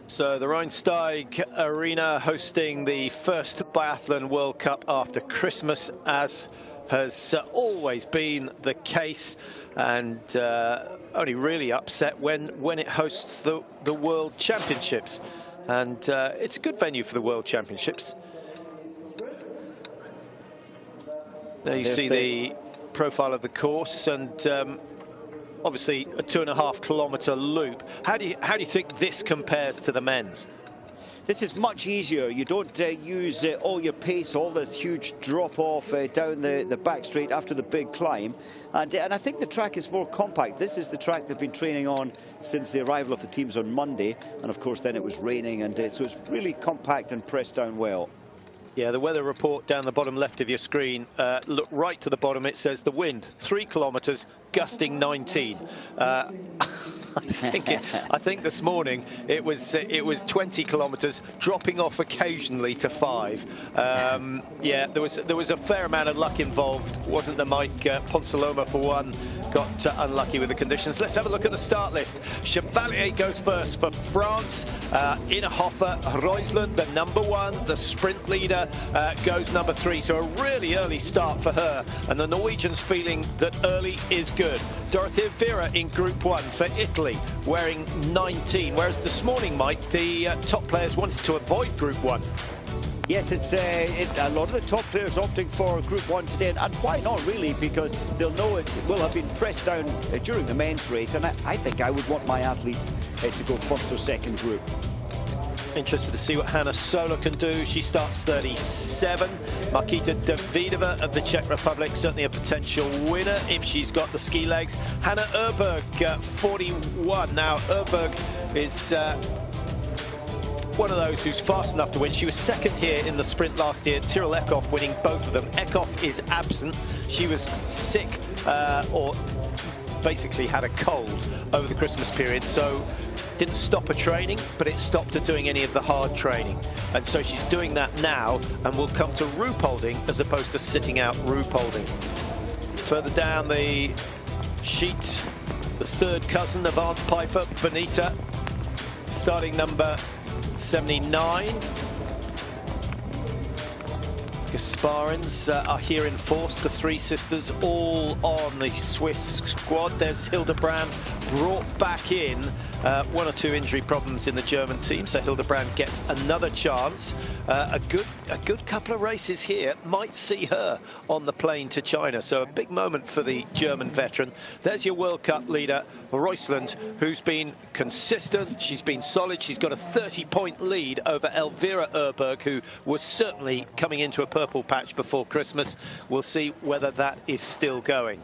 So the Rheinsteig Arena hosting the first Biathlon World Cup after Christmas, as has always been the case, and only really upset when it hosts the World Championships. And it's a good venue for the World Championships. There you see the profile of the course, and obviously a 2.5 kilometre loop. How do you think this compares to the men's? This is much easier. You don't use all your pace, all the huge drop off down the back straight after the big climb. And I think the track is more compact. This is the track they've been training on since the arrival of the teams on Monday. And of course, then it was raining, and so it's really compact and pressed down well. Yeah, the weather report down the bottom left of your screen. Look right to the bottom. It says the wind 3 kilometres, gusting 19. I think this morning it was 20 kilometres, dropping off occasionally to 5. Yeah, there was a fair amount of luck involved, wasn't there, Mike? Ponsaloma, for one, got unlucky with the conditions. Let's have a look at the start list. Chevalier goes first for France. Innerhofer, Reusland, the #1, the sprint leader, goes #3. So a really early start for her, and the Norwegians feeling that early is good. Dorothea Viera in Group 1 for Italy, wearing 19, whereas this morning, Mike, the top players wanted to avoid Group 1. Yes, it's a lot of the top players opting for Group 1 today, and why not really, because they'll know it will have been pressed down during the men's race, and I think I would want my athletes to go first or second group. Interested to see what Hanna Sola can do. She starts 37. Markita Davidova of the Czech Republic, certainly a potential winner if she's got the ski legs. Hanna Öberg, 41. Now, Öberg is one of those who's fast enough to win. She was second here in the sprint last year. Tyrell Eckhoff winning both of them. Eckhoff is absent. She was sick or basically had a cold over the Christmas period, so didn't stop her training, but it stopped her doing any of the hard training. And so she's doing that now, and will come to Ruhpolding as opposed to sitting out Ruhpolding. Further down the sheet, the third cousin of Arndt Pfeiffer, Bonita, starting number 79. Gasparins are here in force, the three sisters all on the Swiss squad. There's Hildebrand brought back in. One or two injury problems in the German team, so Hildebrand gets another chance. A good couple of races here might see her on the plane to China, so a big moment for the German veteran. There's your World Cup leader, Roysland, who's been consistent. She's been solid. She's got a 30-point lead over Elvira Erberg, who was certainly coming into a purple patch before Christmas. We'll see whether that is still going.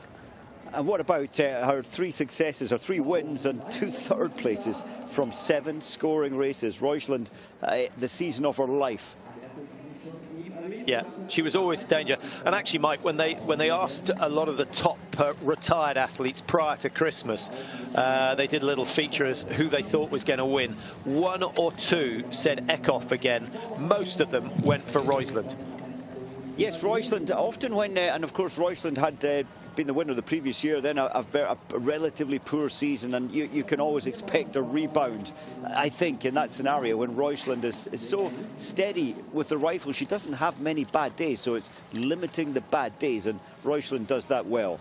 And what about her 3 successes, or 3 wins and 2 third places from 7 scoring races? Roysland, the season of her life. Yeah, she was always danger. And actually, Mike, when they asked a lot of the top retired athletes prior to Christmas, they did a little feature as who they thought was going to win. 1 or 2 said Eckhoff again. Most of them went for Roysland. Yes, Roysland, often when, and of course Roysland had been the winner the previous year, then a relatively poor season, and you can always expect a rebound, I think, in that scenario when Roysland is so steady with the rifle. She doesn't have many bad days, so it's limiting the bad days, and Roysland does that well.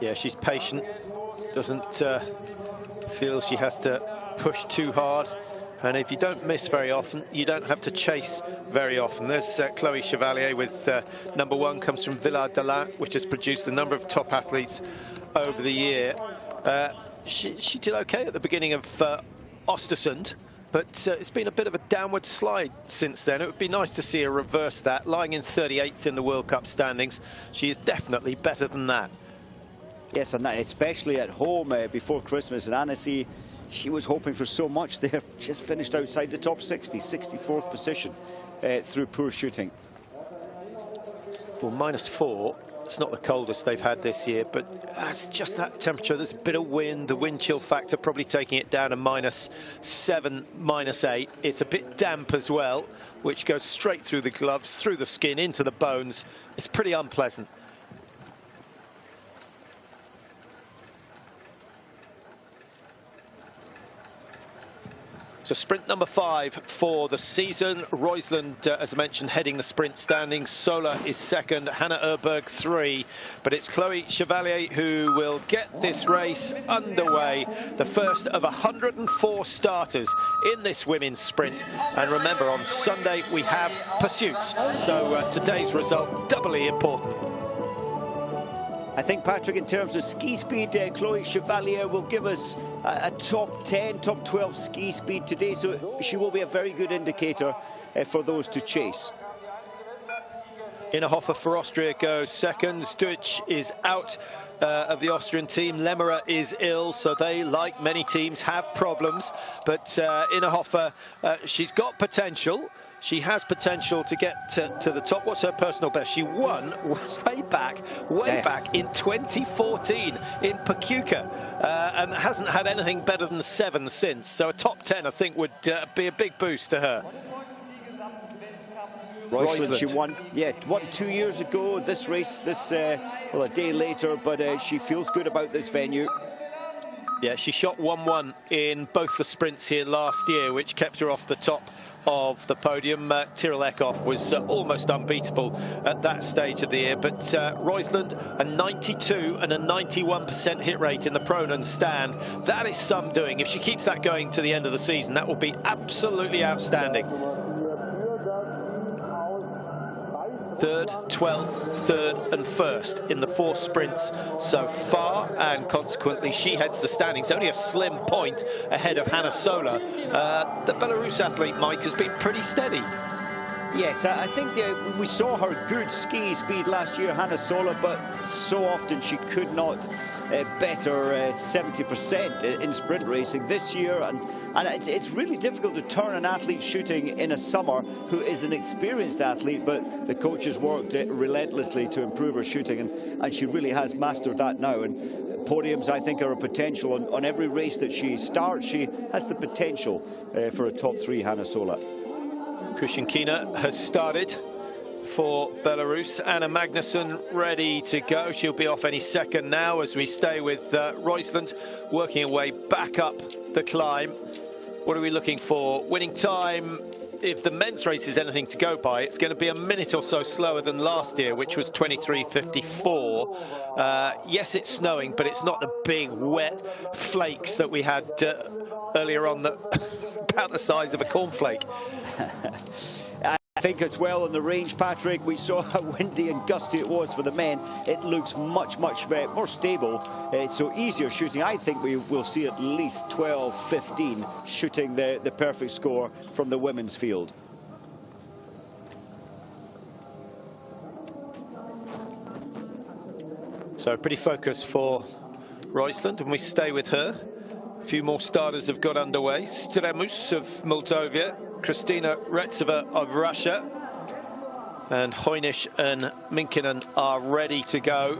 Yeah, she's patient, doesn't feel she has to push too hard. And if you don't miss very often, you don't have to chase very often. There's Chloe Chevalier with #1, comes from Villard-de-Lans, which has produced a number of top athletes over the year. She did okay at the beginning of Östersund, but it's been a bit of a downward slide since then. It would be nice to see her reverse that. Lying in 38th in the World Cup standings, she is definitely better than that. Yes, and that especially at home before Christmas. And Annecy, she was hoping for so much there. Just finished outside the top 60, 64th position through poor shooting. Well, -4. It's not the coldest they've had this year, but it's just that temperature. There's a bit of wind, the wind chill factor probably taking it down to -7, -8. It's a bit damp as well, which goes straight through the gloves, through the skin, into the bones. It's pretty unpleasant. So sprint #5 for the season. Roysland, as I mentioned, heading the sprint standings. Sola is 2nd, Hannah Erberg 3. But it's Chloe Chevalier who will get this race underway. The first of 104 starters in this women's sprint. And remember, on Sunday we have pursuits. So today's result doubly important. I think, Patrick, in terms of ski speed, Chloe Chevalier will give us a top 10, top 12 ski speed today, so she will be a very good indicator for those to chase. Oberhof for Austria goes 2nd. Stütz is out of the Austrian team. Lemmerer is ill, so they, like many teams, have problems. But Oberhof, she's got potential. She has potential to get to the top. What's her personal best? She won way back in 2014 in Pachuca, and hasn't had anything better than 7 since. So a top 10, I think, would be a big boost to her. Roysland, she won 2 years ago. This race, well, a day later, but she feels good about this venue. Yeah, she shot 1-1 in both the sprints here last year, which kept her off the top of the podium. Tyrrell Eckhoff was almost unbeatable at that stage of the year, but Roysland, a 92 and a 91% hit rate in the Pronon stand. That is some doing. If she keeps that going to the end of the season, that will be absolutely outstanding. 3rd, 12th, 3rd and 1st in the 4 sprints so far, and consequently she heads the standings only a slim point ahead of Hannah Sola. The Belarus athlete, Mike, has been pretty steady. Yes, I think we saw her good ski speed last year, Hannah Sola, but so often she could not better 70% in sprint racing this year, and it's really difficult to turn an athlete shooting in a summer who is an experienced athlete, but the coaches worked relentlessly to improve her shooting, and she really has mastered that now. And podiums, I think, are a potential on every race that she starts. She has the potential for a top 3, Hannah Sola. Kushinkina has started for Belarus. Anna Magnusson ready to go. She'll be off any second now as we stay with Roysland, working her way back up the climb. What are we looking for? Winning time if the men's race is anything to go by, it's going to be a minute or so slower than last year, which was 23:54. Yes, it's snowing, but it's not the big wet flakes that we had earlier on, that about the size of a cornflake. I think as well on the range, Patrick, we saw how windy and gusty it was for the men. It looks much more stable, so easier shooting. I think we will see at least 12-15 shooting the perfect score from the women's field. So pretty focused for Roysland, and we stay with her. A few more starters have got underway. Stremus of Moldova, Kristina Retseva of Russia, and Hoynish and Minkinen are ready to go.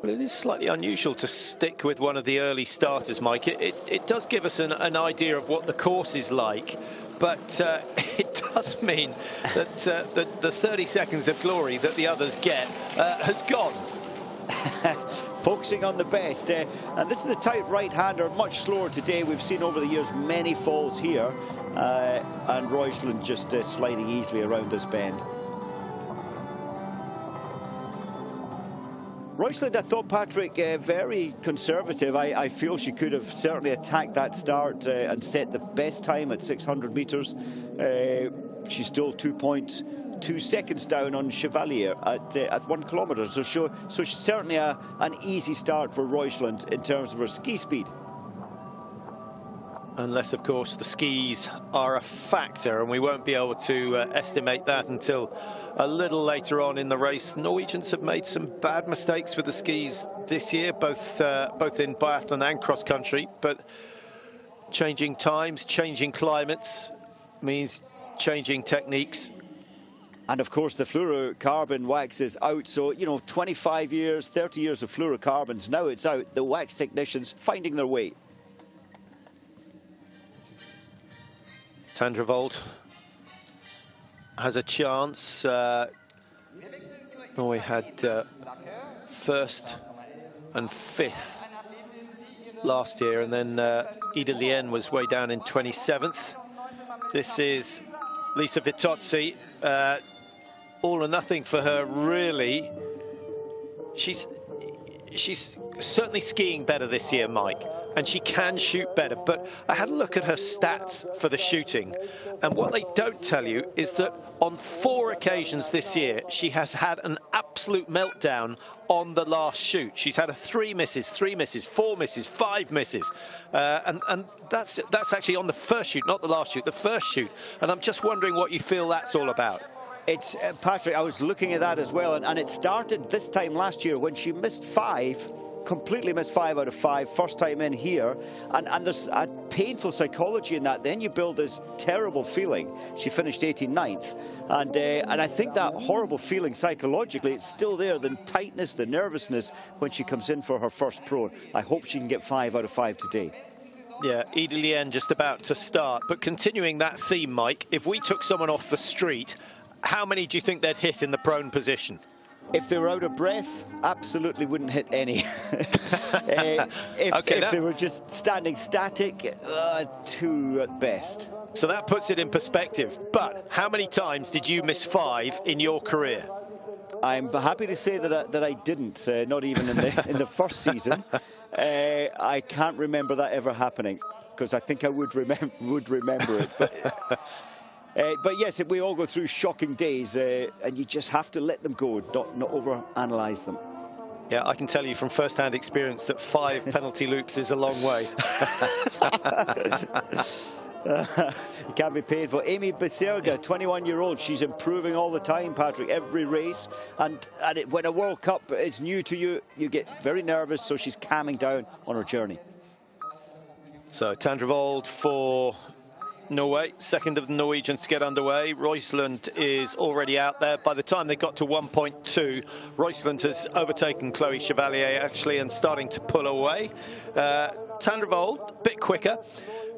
But it is slightly unusual to stick with one of the early starters, Mike. It does give us an idea of what the course is like, but it does mean that the 30 seconds of glory that the others get has gone. Focusing on the best, and this is the tight right-hander, much slower today. We've seen over the years many falls here, and Roysland just sliding easily around this bend. Roysland, I thought, Patrick, very conservative. I feel she could have certainly attacked that start and set the best time at 600 metres. She's still 2.2 seconds down on Chevalier at 1 kilometre. So she's certainly an easy start for Roysland in terms of her ski speed. Unless, of course, the skis are a factor, and we won't be able to estimate that until a little later on in the race. The Norwegians have made some bad mistakes with the skis this year, both in biathlon and cross country, but changing times, changing climates means changing techniques. And of course the fluorocarbon wax is out, so 25 years, 30 years of fluorocarbons, now it's out. The wax technicians finding their way. Tandrevold has a chance. We had first and fifth last year, and then Ida Lien was way down in 27th. This is Lisa Vitozzi. All or nothing for her, really. She's certainly skiing better this year, Mike, and she can shoot better, but I had a look at her stats for the shooting, and what they don't tell you is that on 4 occasions this year she has had an absolute meltdown on the last shoot. She's had 3 misses, 4 misses, 5 misses, and that's actually on the first shoot, not the last shoot, the first shoot. And I'm just wondering what you feel that's all about. It's Patrick, I was looking at that as well, and it started this time last year when she missed 5, completely missed 5 out of 5, first time in here, and there's a painful psychology in that. Then you build this terrible feeling. She finished 89th, and I think that horrible feeling psychologically, it's still there, the tightness, the nervousness when she comes in for her first pro. I hope she can get 5 out of 5 today. Yeah, Ida Lien just about to start, but continuing that theme, Mike, if we took someone off the street, how many do you think they'd hit in the prone position? If they were out of breath, absolutely wouldn't hit any. If they were just standing static, 2 at best. So that puts it in perspective. But how many times did you miss 5 in your career? I'm happy to say that I didn't, not even in the first season. I can't remember that ever happening, because I think I would remember it. But yes, we all go through shocking days, and you just have to let them go, not over-analyse them. Yeah, I can tell you from first-hand experience that 5 penalty loops is a long way. It can be painful. Amy Becerga, 21-year-old, she's improving all the time, Patrick, every race. And when a World Cup is new to you, you get very nervous, so she's calming down on her journey. So Tandrevold for Norway, second of the Norwegians to get underway. Roysland is already out there. By the time they got to 1.2, Roysland has overtaken Chloe Chevalier, actually, and starting to pull away. Tandrevold, a bit quicker.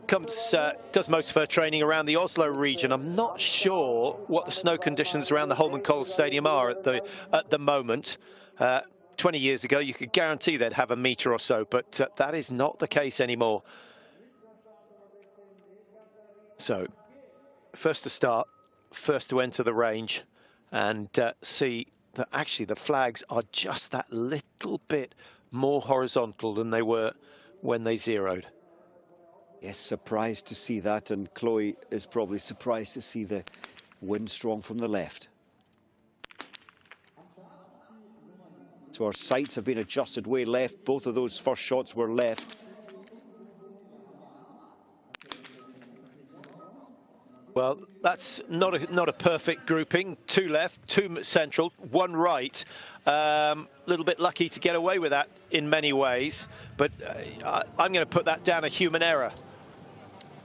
does most of her training around the Oslo region. I'm not sure what the snow conditions around the Holmenkollen Stadium are at the moment. 20 years ago, you could guarantee they'd have a metre or so, but that is not the case anymore. So, first to start, first to enter the range, and see that actually the flags are just that little bit more horizontal than they were when they zeroed. Yes, surprised to see that, and Chloe is probably surprised to see the wind strong from the left. So our sights have been adjusted way left. Both of those first shots were left. Well, that's not a perfect grouping. 2 left, 2 central, 1 right. A little bit lucky to get away with that in many ways, but I'm going to put that down a human error.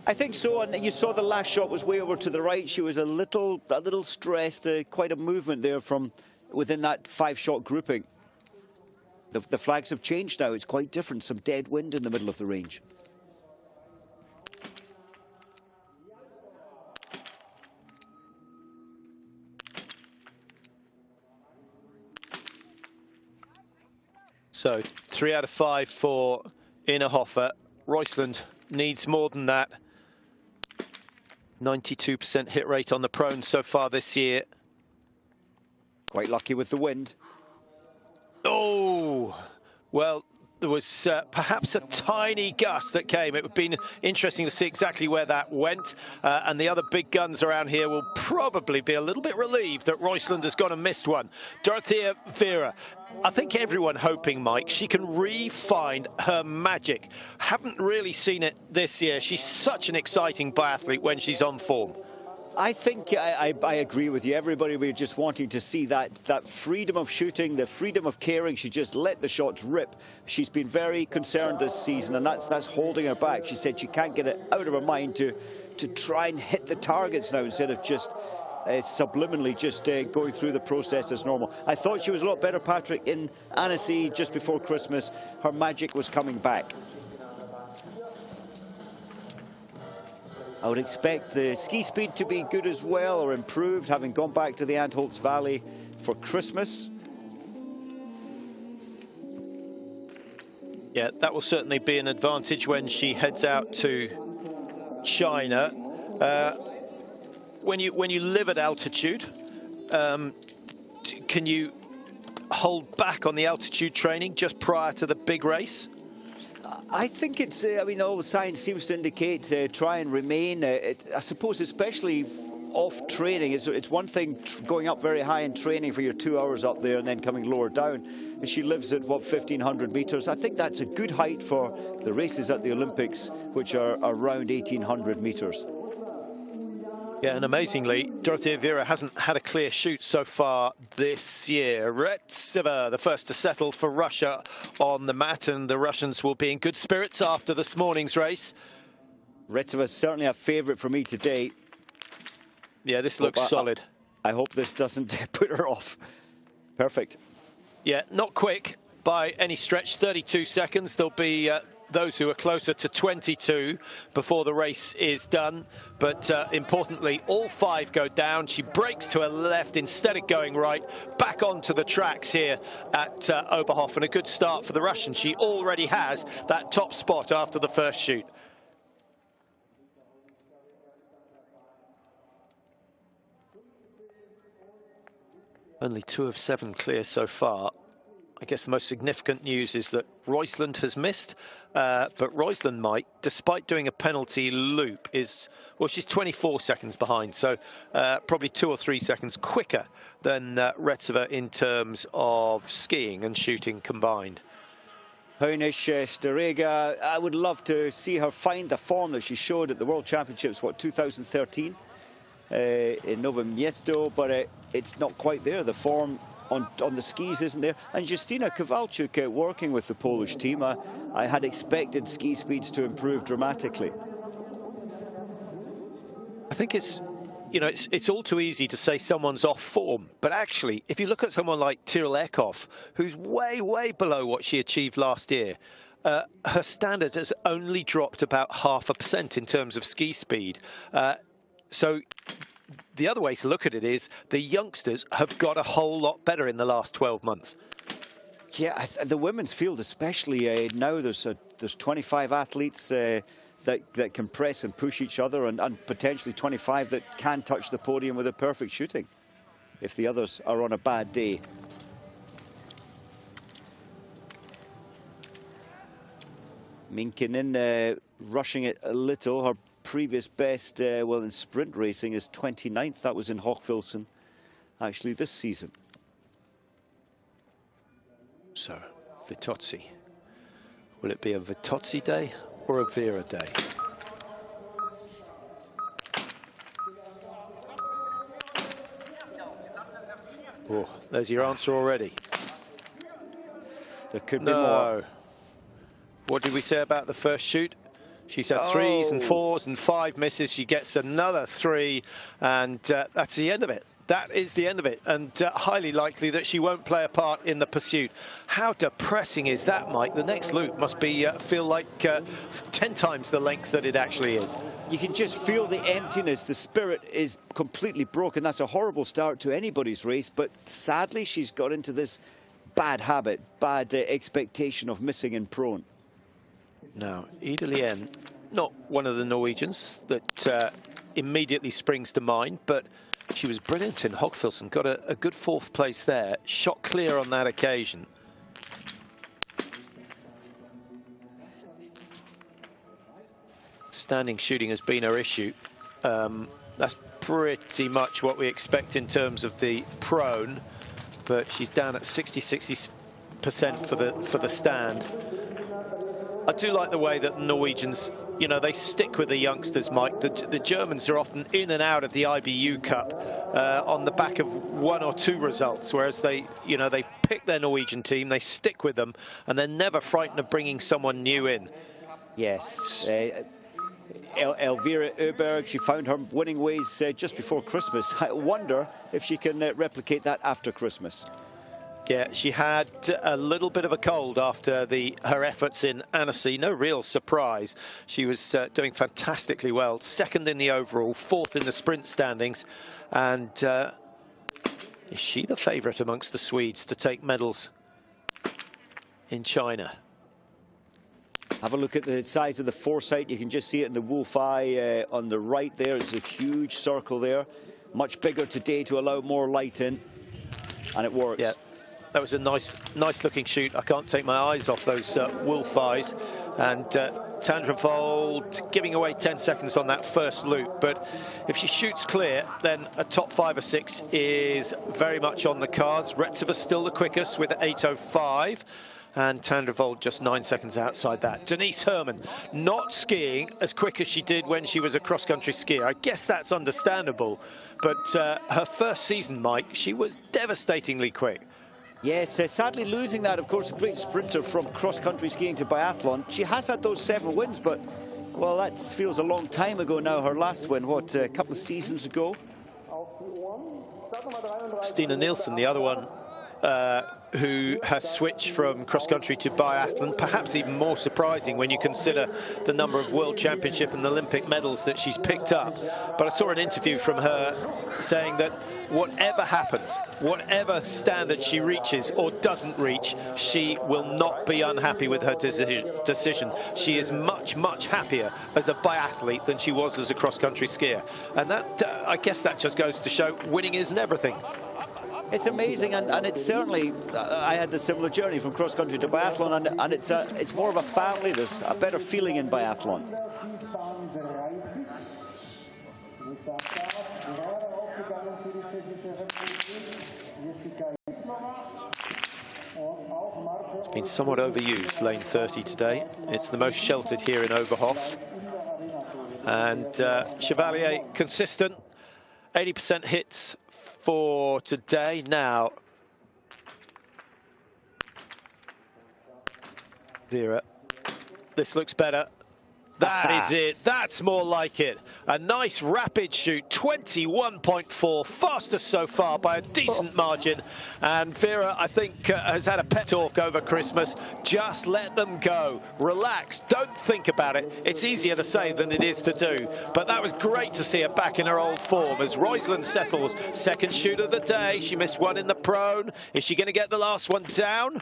I think so, and you saw the last shot was way over to the right. She was a little stressed, quite a movement there from within that 5-shot grouping. The flags have changed now. It's quite different. Some dead wind in the middle of the range. So 3 out of 5 for Innerhofer. Roysland needs more than that. 92% hit rate on the prone so far this year. Quite lucky with the wind. Oh, well, there was perhaps a tiny gust that came. It would have been interesting to see exactly where that went. And the other big guns around here will probably be a little bit relieved that Roysland has gone and missed one. Dorothea Vera, I think everyone hoping, Mike, she can re-find her magic. Haven't really seen it this year. She's such an exciting biathlete when she's on form. I think I agree with you. Everybody we're just wanting to see that freedom of shooting, the freedom of caring. She just let the shots rip. She's been very concerned this season, and that's holding her back. She said she can't get it out of her mind to try and hit the targets now instead of just subliminally just going through the process as normal. I thought she was a lot better, Patrick, in Annecy just before Christmas. Her magic was coming back. I would expect the ski speed to be good as well, or improved, having gone back to the Antholz Valley for Christmas. Yeah, that will certainly be an advantage when she heads out to China. When you live at altitude, can you hold back on the altitude training just prior to the big race? I think it's, I mean, all the science seems to indicate try and remain, I suppose, especially off training. It's one thing going up very high and training for your 2 hours up there and then coming lower down. And she lives at, what, 1,500 metres. I think that's a good height for the races at the Olympics, which are around 1,800 metres. Yeah, and amazingly, Dorothea Vera hasn't had a clear shoot so far this year. Retseva, the first to settle for Russia on the mat, and the Russians will be in good spirits after this morning's race. Retseva is certainly a favourite for me today. Yeah, this looks solid. I hope this doesn't put her off. Perfect. Yeah, not quick by any stretch, 32 seconds. There'll be those who are closer to 22 before the race is done. But importantly, all 5 go down. She breaks to her left instead of going right, back onto the tracks here at Oberhof, and a good start for the Russian. She already has that top spot after the first shoot. Only 2 of 7 clear so far. I guess the most significant news is that Roysland has missed, but Roysland, Mike, despite doing a penalty loop, is, well, she's 24 seconds behind, so probably 2 or 3 seconds quicker than Retseva in terms of skiing and shooting combined. Heinisch, Starega, I would love to see her find the form that she showed at the World Championships, what, 2013 in Nowe Miesto, but it's not quite there. The form on the skis isn't there. And Justyna Kowalczyk working with the Polish team, I had expected ski speeds to improve dramatically. I think it's, you know, it's all too easy to say someone's off form, but actually, if you look at someone like Tyrell Eckhoff, who's way below what she achieved last year, her standard has only dropped about 0.5% in terms of ski speed. So the other way to look at it is the youngsters have got a whole lot better in the last 12 months. Yeah, the women's field especially, now there's 25 athletes that can press and push each other, and potentially 25 that can touch the podium with a perfect shooting if the others are on a bad day. Minkinen rushing it a little. Her previous best, well, in sprint racing is 29th. That was in Hochfilzen, actually, this season. So, Vitozzi. Will it be a Vitozzi day or a Vera day? Oh, there's your answer already. There could be more. What did we say about the first shoot? She's had 3s and 4s and 5 misses. She gets another 3, and that's the end of it. That is the end of it, and highly likely that she won't play a part in the pursuit. How depressing is that, Mike? The next loop must be feel like 10 times the length that it actually is. You can just feel the emptiness. The spirit is completely broken. That's a horrible start to anybody's race, but sadly she's got into this bad habit, bad expectation of missing in prone. Now, Ida Lien, not one of the Norwegians that immediately springs to mind, but she was brilliant in Hochfilzen, got a good 4th place there, shot clear on that occasion. Standing shooting has been her issue. That's pretty much what we expect in terms of the prone, but she's down at 60% for the stand. I do like the way that the Norwegians, you know, they stick with the youngsters, Mike. The Germans are often in and out of the IBU Cup on the back of 1 or 2 results, whereas they pick their Norwegian team, they stick with them, and they're never frightened of bringing someone new in. Yes. Elvira Öberg, she found her winning ways just before Christmas. I wonder if she can replicate that after Christmas. Yeah, she had a little bit of a cold after her efforts in Annecy. No real surprise. She was doing fantastically well. 2nd in the overall, 4th in the sprint standings. And is she the favourite amongst the Swedes to take medals in China? Have a look at the size of the foresight. You can just see it in the wolf eye on the right there. It's a huge circle there. Much bigger today to allow more light in. And it works. Yeah. That was a nice looking shoot. I can't take my eyes off those wolf eyes. And Tandrevold giving away 10 seconds on that first loop. But if she shoots clear, then a top 5 or 6 is very much on the cards. Retseva's still the quickest with 8:05. And Tandrevold just 9 seconds outside that. Denise Herman not skiing as quick as she did when she was a cross-country skier. I guess that's understandable. But her first season, Mike, she was devastatingly quick. Yes, sadly losing that, of course, a great sprinter from cross-country skiing to biathlon. She has had those 7 wins, but, well, that feels a long time ago now. Her last win, what, a couple of seasons ago? Stina Nielsen, the other one, who has switched from cross-country to biathlon, perhaps even more surprising when you consider the number of World Championship and Olympic medals that she's picked up. But I saw an interview from her saying that whatever happens, whatever standard she reaches or doesn't reach, she will not be unhappy with her decision. She is much, much happier as a biathlete than she was as a cross-country skier. And that, I guess that just goes to show winning isn't everything. It's amazing, and it's certainly, I had the similar journey from cross-country to biathlon, and it's more of a family. There's a better feeling in biathlon. It's been somewhat overused, lane 30 today. It's the most sheltered here in Oberhof. And Chevalier consistent, 80% hits for today. Now, Vera, this looks better. That is it. That's more like it. A nice rapid shoot, 21.4, fastest so far by a decent margin. And Vera, I think, has had a pep talk over Christmas. Just let them go. Relax. Don't think about it. It's easier to say than it is to do. But that was great to see her back in her old form as Roisland settles. Second shoot of the day. She missed one in the prone. Is she going to get the last one down?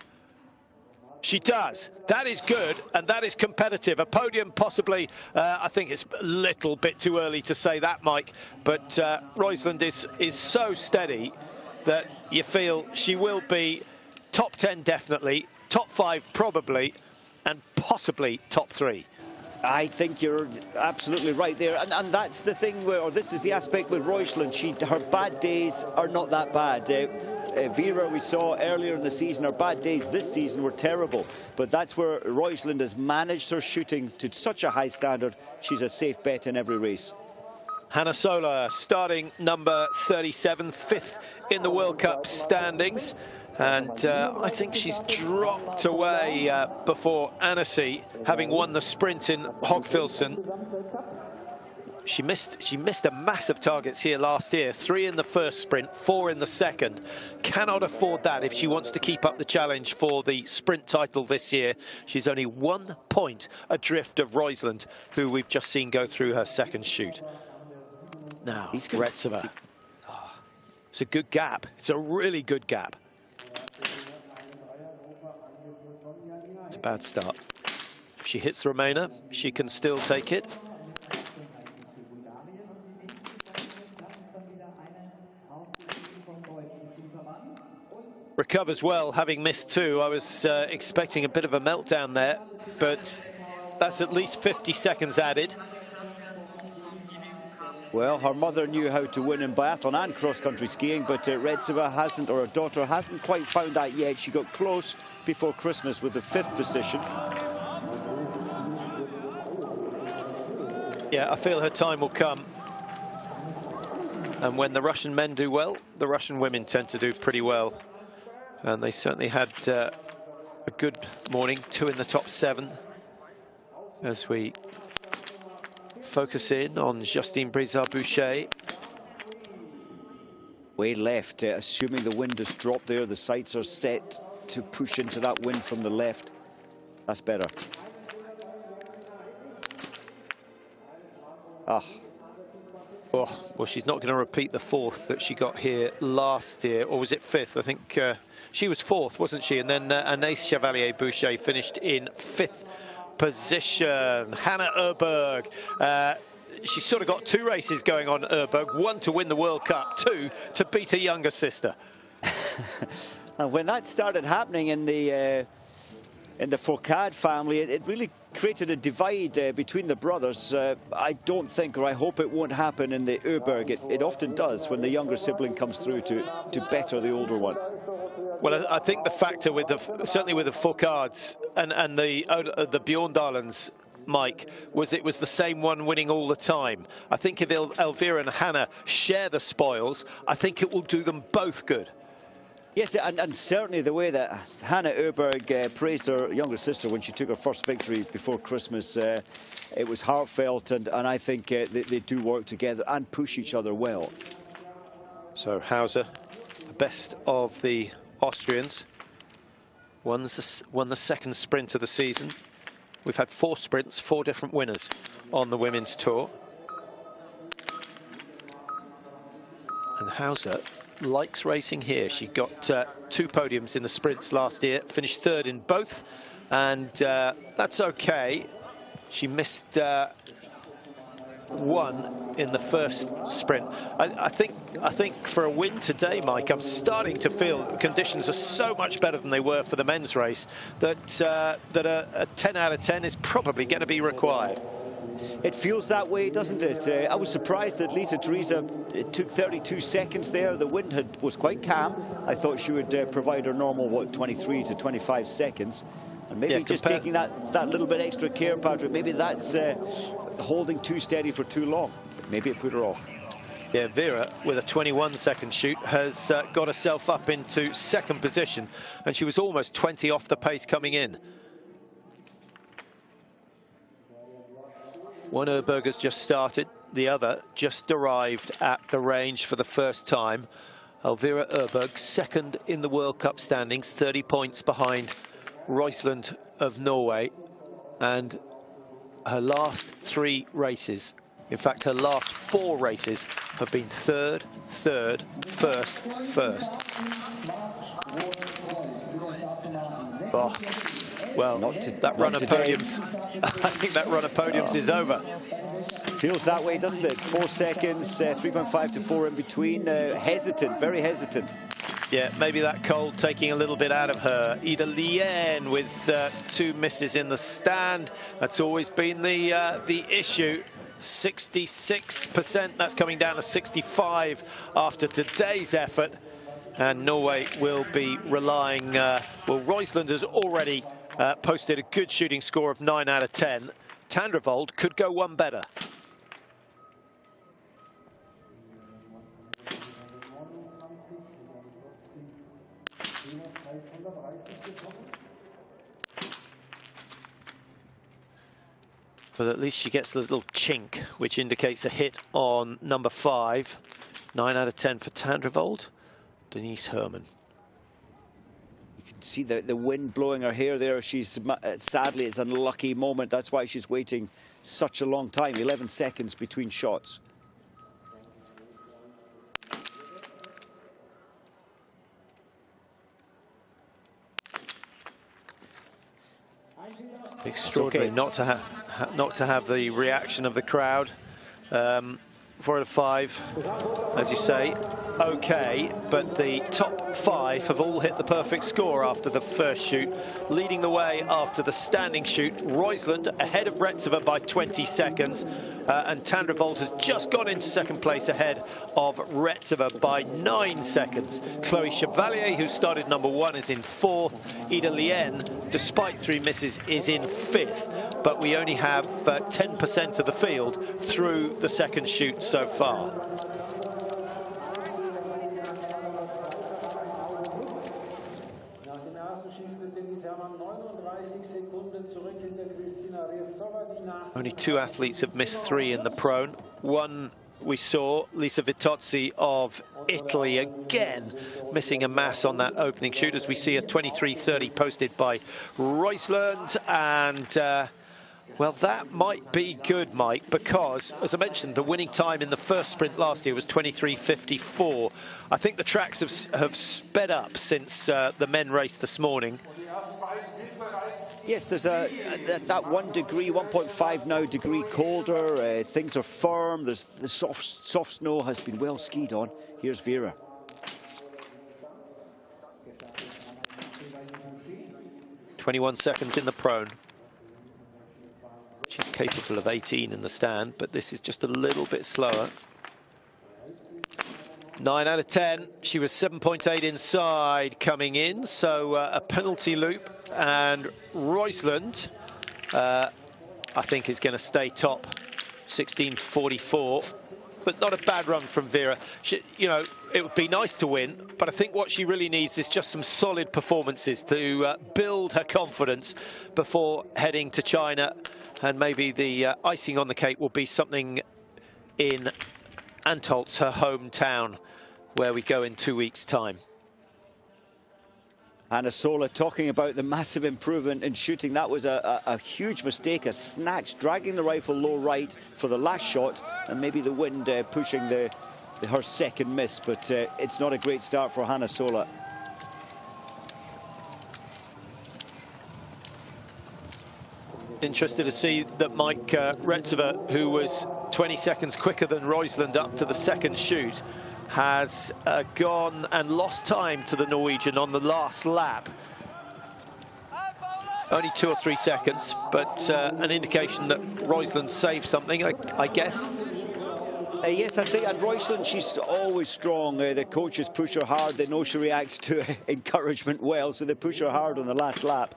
She does. That is good, and that is competitive. A podium, possibly. I think it's a little bit too early to say that, Mike. But Roisland is so steady that you feel she will be top 10 definitely, top 5 probably, and possibly top 3. I think you're absolutely right there, and that's the thing where, or this is the aspect with Roisland. Her bad days are not that bad. Vera, we saw earlier in the season, her bad days this season were terrible, but that's where Roisland has managed her shooting to such a high standard. She's a safe bet in every race. Hannah Sola, starting number 37, 5th in the World Cup standings. And I think she's dropped away before Annecy, having won the sprint in Hogfilson. She missed a massive targets here last year, 3 in the first sprint, 4 in the second. Cannot afford that if she wants to keep up the challenge for the sprint title this year. She's only 1 point adrift of Roisland, who we've just seen go through her second shoot. Now, Retseva. It's a good gap. It's a really good gap. It's a bad start. If she hits the Remainer, she can still take it. Recovers well, having missed 2. I was expecting a bit of a meltdown there, but that's at least 50 seconds added. Well, her mother knew how to win in biathlon and cross-country skiing, but Retseva hasn't, or her daughter hasn't quite found that yet. She got close before Christmas with the 5th position. Yeah, I feel her time will come. And when the Russian men do well, the Russian women tend to do pretty well. And they certainly had a good morning, 2 in the top 7. As we focus in on Justine Brizard-Boucher. Way left, assuming the wind has dropped there. The sights are set to push into that wind from the left. That's better. Oh, well, she's not going to repeat the 4th that she got here last year, or was it 5th? I think she was 4th, wasn't she? And then Anaïs Chevalier-Boucher finished in 5th position. Hannah Öberg. She's sort of got 2 races going on, Öberg. 1 to win the World Cup, 2 to beat her younger sister. And when that started happening in the Fourcade family, it really created a divide between the brothers. I don't think, or I hope it won't happen in the Öberg. It often does when the younger sibling comes through to better the older one. Well, I think the factor with certainly with the Fourcades and the Bjorndalens, Mike, it was the same one winning all the time. I think if Elvira and Hannah share the spoils, I think it will do them both good. Yes, and certainly the way that Hannah Öberg praised her younger sister when she took her first victory before Christmas, it was heartfelt, and I think they do work together and push each other well. So Hauser, the best of the Austrians, won the second sprint of the season. We've had 4 sprints, 4 different winners on the women's tour. And Hauser likes racing here. She got 2 podiums in the sprints last year, finished 3rd in both, and that's okay. She missed 1 in the first sprint. I think for a win today, Mike, I'm starting to feel conditions are so much better than they were for the men's race that a 10 out of 10 is probably going to be required. It feels that way, doesn't it? I was surprised that Lisa Teresa took 32 seconds there. The wind was quite calm. I thought she would provide her normal, 23 to 25 seconds. And maybe just taking that little bit extra care, Patrick, maybe that's holding too steady for too long. Maybe it put her off. Yeah, Vera, with a 21-second shoot, has got herself up into 2nd position, and she was almost 20 off the pace coming in. One Oberhof has just started, the other just arrived at the range for the first time. Elvira Oberhof, second in the World Cup standings, 30 points behind Roysland of Norway. And her last 3 races, in fact her last 4 races, have been third, first. Oh, well, that run of podiums, I think that run of podiums is over. Feels that way, doesn't it? 4 seconds, 3.5 to 4 in between. Hesitant, very hesitant. Yeah, maybe that cold taking a little bit out of her. Ida Lien with 2 misses in the stand. That's always been the issue. 66%, that's coming down to 65 after today's effort. And Norway will be relying, well, Roysland has already posted a good shooting score of 9 out of 10. Tandrevold could go one better. But at least she gets a little chink, which indicates a hit on number 5. 9 out of 10 for Tandrevold. Denise Herman. You can see the wind blowing her hair there. She's sadly, it's an unlucky moment. That's why she's waiting such a long time. 11 seconds between shots. Extraordinary not to have the reaction of the crowd. 4 out of 5, as you say, okay, but the top 5 have all hit the perfect score after the first shoot, leading the way after the standing shoot. Roysland ahead of Retseva by 20 seconds, and Tandrevold has just gone into second place ahead of Retseva by 9 seconds. Chloe Chevalier, who started number 1, is in 4th. Ida Lien, despite 3 misses, is in 5th, but we only have 10% of the field through the second shoot so far. Only 2 athletes have missed 3 in the prone. One we saw, Lisa Vitozzi of Italy, again missing a mass on that opening shoot, as we see a 23:30 posted by Roysland. And well, that might be good, Mike, because, as I mentioned, the winning time in the first sprint last year was 23:54. I think the tracks have sped up since the men raced this morning. Yes, there's that 1 degree, 1.5 now degree colder. Things are firm. The soft snow has been well skied on. Here's Vera. "21 seconds in the prone." She's capable of 18 in the stand, but this is just a little bit slower. 9 out of 10. She was 7.8 inside coming in, so a penalty loop. And Roysland, I think, is going to stay top, 16:44. But not a bad run from Vera. You know, it would be nice to win, but I think what she really needs is just some solid performances to build her confidence before heading to China. And maybe the icing on the cake will be something in Antholz, her hometown, where we go in 2 weeks' time. Hannah Sola talking about the massive improvement in shooting. That was a huge mistake, a snatch, dragging the rifle low right for the last shot, and maybe the wind pushing her second miss. But it's not a great start for Hannah Sola. Interested to see that Mike Retseva, who was 20 seconds quicker than Roysland up to the second shoot, has gone and lost time to the Norwegian on the last lap. Only 2 or 3 seconds, but an indication that Roysland saved something, I guess. Yes, I think at Roysland she's always strong. The coaches push her hard. They know she reacts to encouragement well, so they push her hard on the last lap.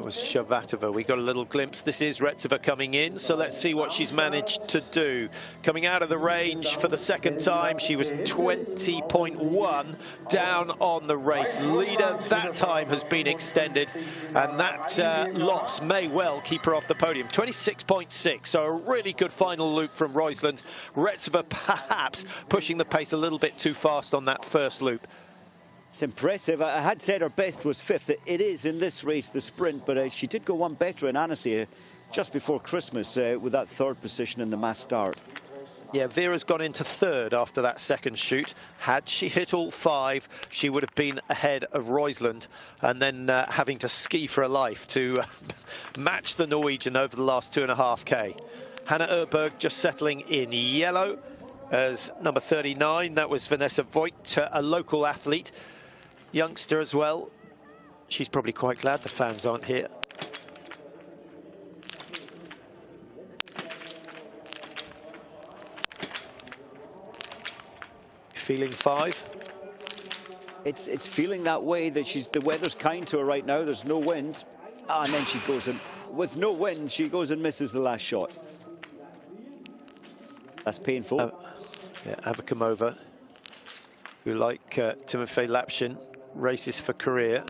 That was Shavatova. We got a little glimpse. This is Retseva coming in, so let's see what she's managed to do. Coming out of the range for the second time, she was 20.1 down on the race leader. That time has been extended, and that loss may well keep her off the podium. 26.6, so a really good final loop from Roysland. Retseva perhaps pushing the pace a little bit too fast on that first loop. It's impressive. I had said her best was fifth. It is in this race, the sprint, but she did go one better in Annecy just before Christmas with that third position in the mass start. Yeah, Vera's gone into third after that second shoot. Had she hit all five, she would have been ahead of Roysland, and then having to ski for her life to match the Norwegian over the last 2.5K. Hannah Øberg just settling in yellow as number 39. That was Vanessa Voigt, a local athlete. Youngster as well. She's probably quite glad the fans aren't here. Feeling five? It's feeling that way, that the weather's kind to her right now. There's no wind. And then she goes in. With no wind, she goes and misses the last shot. That's painful. Yeah, Avakamova, who, like Timofey Lapshin, races for career.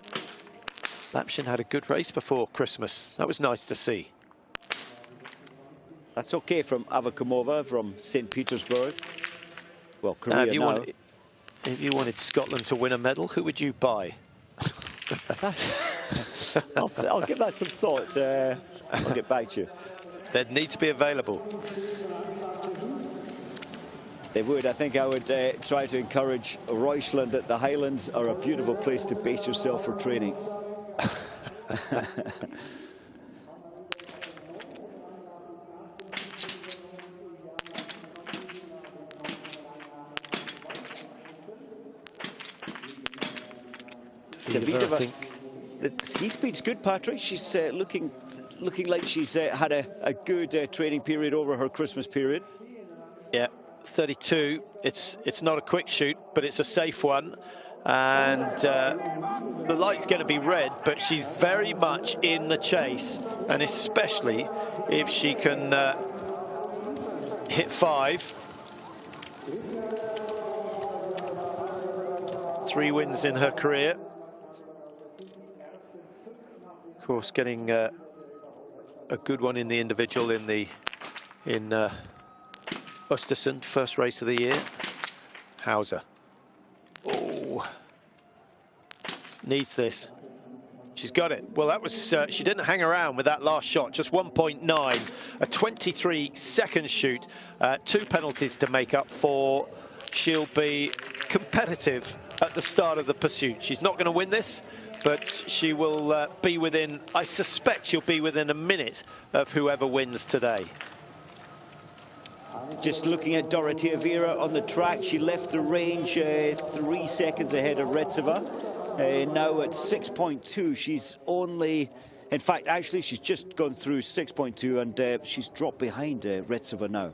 Lapshin had a good race before Christmas. That was nice to see. That's okay from Avakamova from St. Petersburg. Well, Korea now. If you wanted Scotland to win a medal, who would you buy? I'll give that some thought. I'll get back to you. They'd need to be available. They would. I think I would try to encourage Roysland that the Highlands are a beautiful place to base yourself for training. Davidova, the ski speed's good, Patrick. She's looking like she's had a good training period over her Christmas period. Yeah. 32. It's not a quick shoot, but it's a safe one, and the light's going to be red, but she's very much in the chase, and especially if she can hit 5. 3 wins in her career. Of course, getting a good one in the individual in Östersund, first race of the year. Hauser. Oh, needs this. She's got it. Well, that was, she didn't hang around with that last shot, just 1.9, a 23-second shoot, 2 penalties to make up for. She'll be competitive at the start of the pursuit. She's not going to win this, but she will be within, I suspect she'll be within a minute of whoever wins today. Just looking at Dorothea Vera on the track, she left the range 3 seconds ahead of Retseva. Now at 6.2, she's only, in fact, actually, she's just gone through 6.2, and she's dropped behind Retseva now.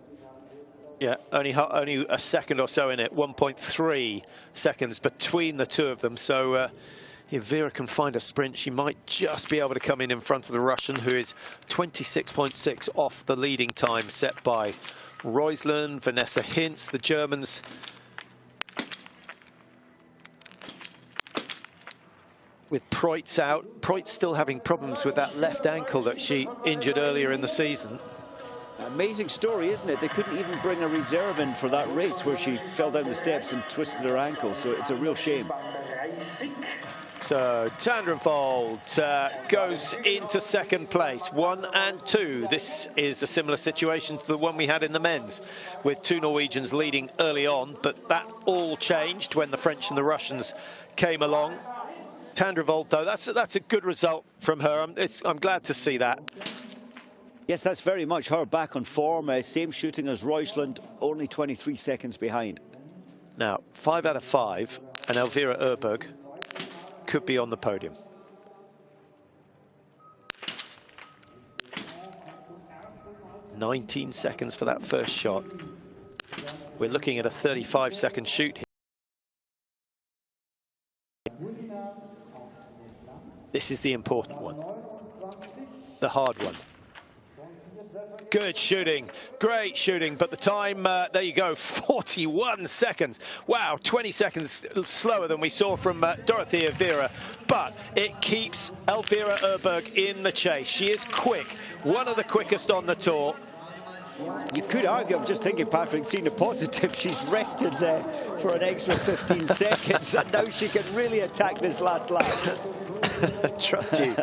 Yeah, only a second or so in it, 1.3 seconds between the two of them. So if Vera can find a sprint, she might just be able to come in front of the Russian, who is 26.6 off the leading time set by Roysland, Vanessa Hintz, the Germans. With Preutz out, Preutz still having problems with that left ankle that she injured earlier in the season. Amazing story, isn't it? They couldn't even bring a reserve in for that race where she fell down the steps and twisted her ankle, so it's a real shame. So Tandrenvold goes into second place, 1 and 2. This is a similar situation to the one we had in the men's, with 2 Norwegians leading early on, but that all changed when the French and the Russians came along. Tandrenvold, though, that's a good result from her. I'm glad to see that. Yes, that's very much her back on form. Same shooting as Roysland, only 23 seconds behind. Now, 5 out of 5, and Elvira Øberg could be on the podium. "19 seconds for that first shot. We're looking at a 35-second shoot here. This is the important one. the hard one. Good shooting, great shooting, but the time, there you go, 41 seconds. Wow, 20 seconds slower than we saw from Dorothea Viera, but it keeps Elvira Erberg in the chase. She is quick, one of the quickest on the tour. You could argue, I'm just thinking, Patrick, seeing the positive, she's rested for an extra 15 seconds, and now she can really attack this last lap. Trust you.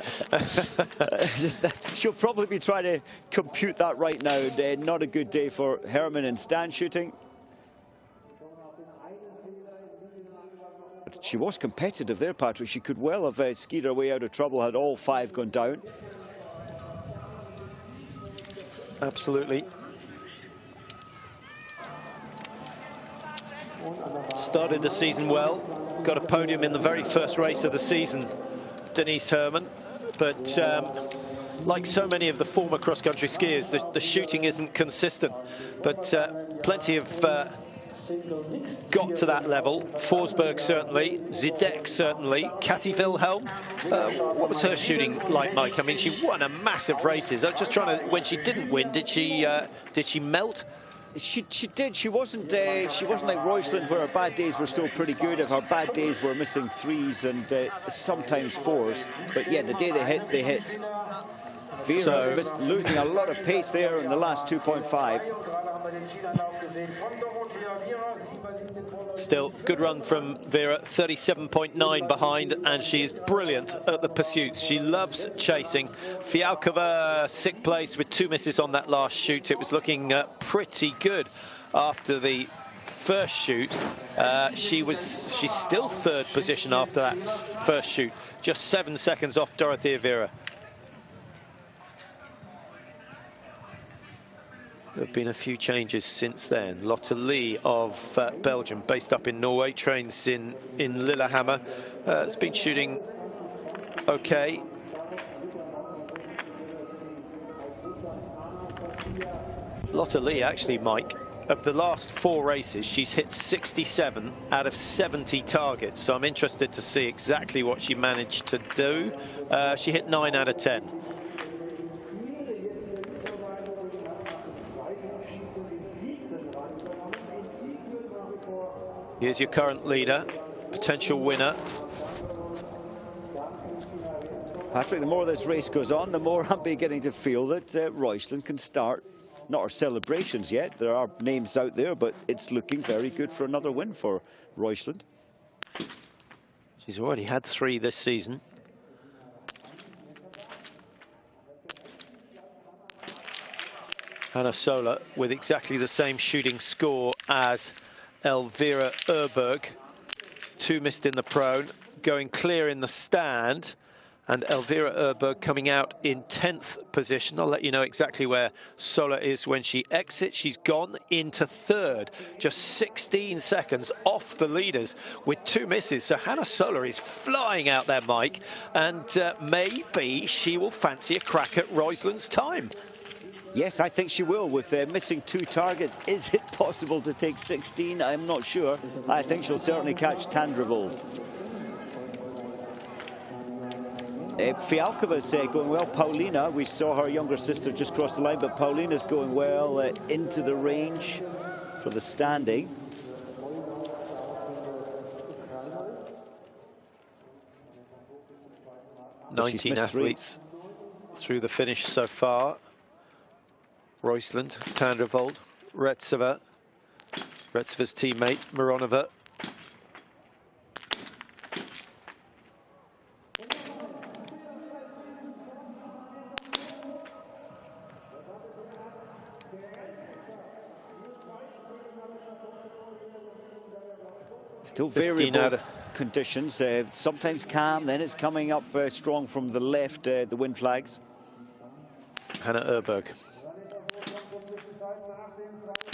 She'll probably be trying to compute that right now. Not a good day for Herman in stand shooting. But she was competitive there, Patrick. She could well have skied her way out of trouble had all 5 gone down. Absolutely. Started the season well. Got a podium in the very first race of the season, Denise Herman, but like so many of the former cross-country skiers, the shooting isn't consistent, but plenty of got to that level. Forsberg certainly, Zidek certainly, Kati Wilhelm. What was her shooting like, Mike? I mean, she won a massive races. I was just trying to, when she didn't win, did she melt? She did. She wasn't like Roysland, where her bad days were still pretty good. If her bad days were missing 3s and sometimes 4s. But yeah, the day they hit. Vera so, losing a lot of pace there in the last 2.5. Still, good run from Vera, 37.9 behind, and she's brilliant at the pursuits. She loves chasing. Fialkova, 6th place with 2 misses on that last shoot. It was looking pretty good after the first shoot. She's still 3rd position after that first shoot, just 7 seconds off Dorothea Viera. There have been a few changes since then. Lotte Lee of Belgium, based up in Norway, trains in Lillehammer. Has been shooting okay. Lotte Lee, actually, Mike, of the last 4 races, she's hit 67 out of 70 targets. So I'm interested to see exactly what she managed to do. She hit 9 out of 10. Here's your current leader, potential winner. Patrick, the more this race goes on, the more I'm beginning to feel that Roysland can start. Not our celebrations yet. There are names out there, but it's looking very good for another win for Roysland. She's already had 3 this season. Hanna Sola with exactly the same shooting score as Elvira Erberg. 2 missed in the prone, going clear in the stand, and Elvira Erberg coming out in 10th position. I'll let you know exactly where Sola is when she exits. She's gone into 3rd, just 16 seconds off the leaders with 2 misses. So Hanna Sola is flying out there, Mike, and maybe she will fancy a crack at Roysland's time. Yes, I think she will. With missing 2 targets, is it possible to take 16? I'm not sure. I think she'll certainly catch Tandrevold. Fialkova's going well. Paulina, we saw her younger sister just cross the line, but Paulina's going well into the range for the standing. But 19 athletes through the finish so far. Roysland, Tandrevold, Retseva's teammate, Mironova. Still variable conditions, sometimes calm, then it's coming up strong from the left, the wind flags. Hanna Erberg.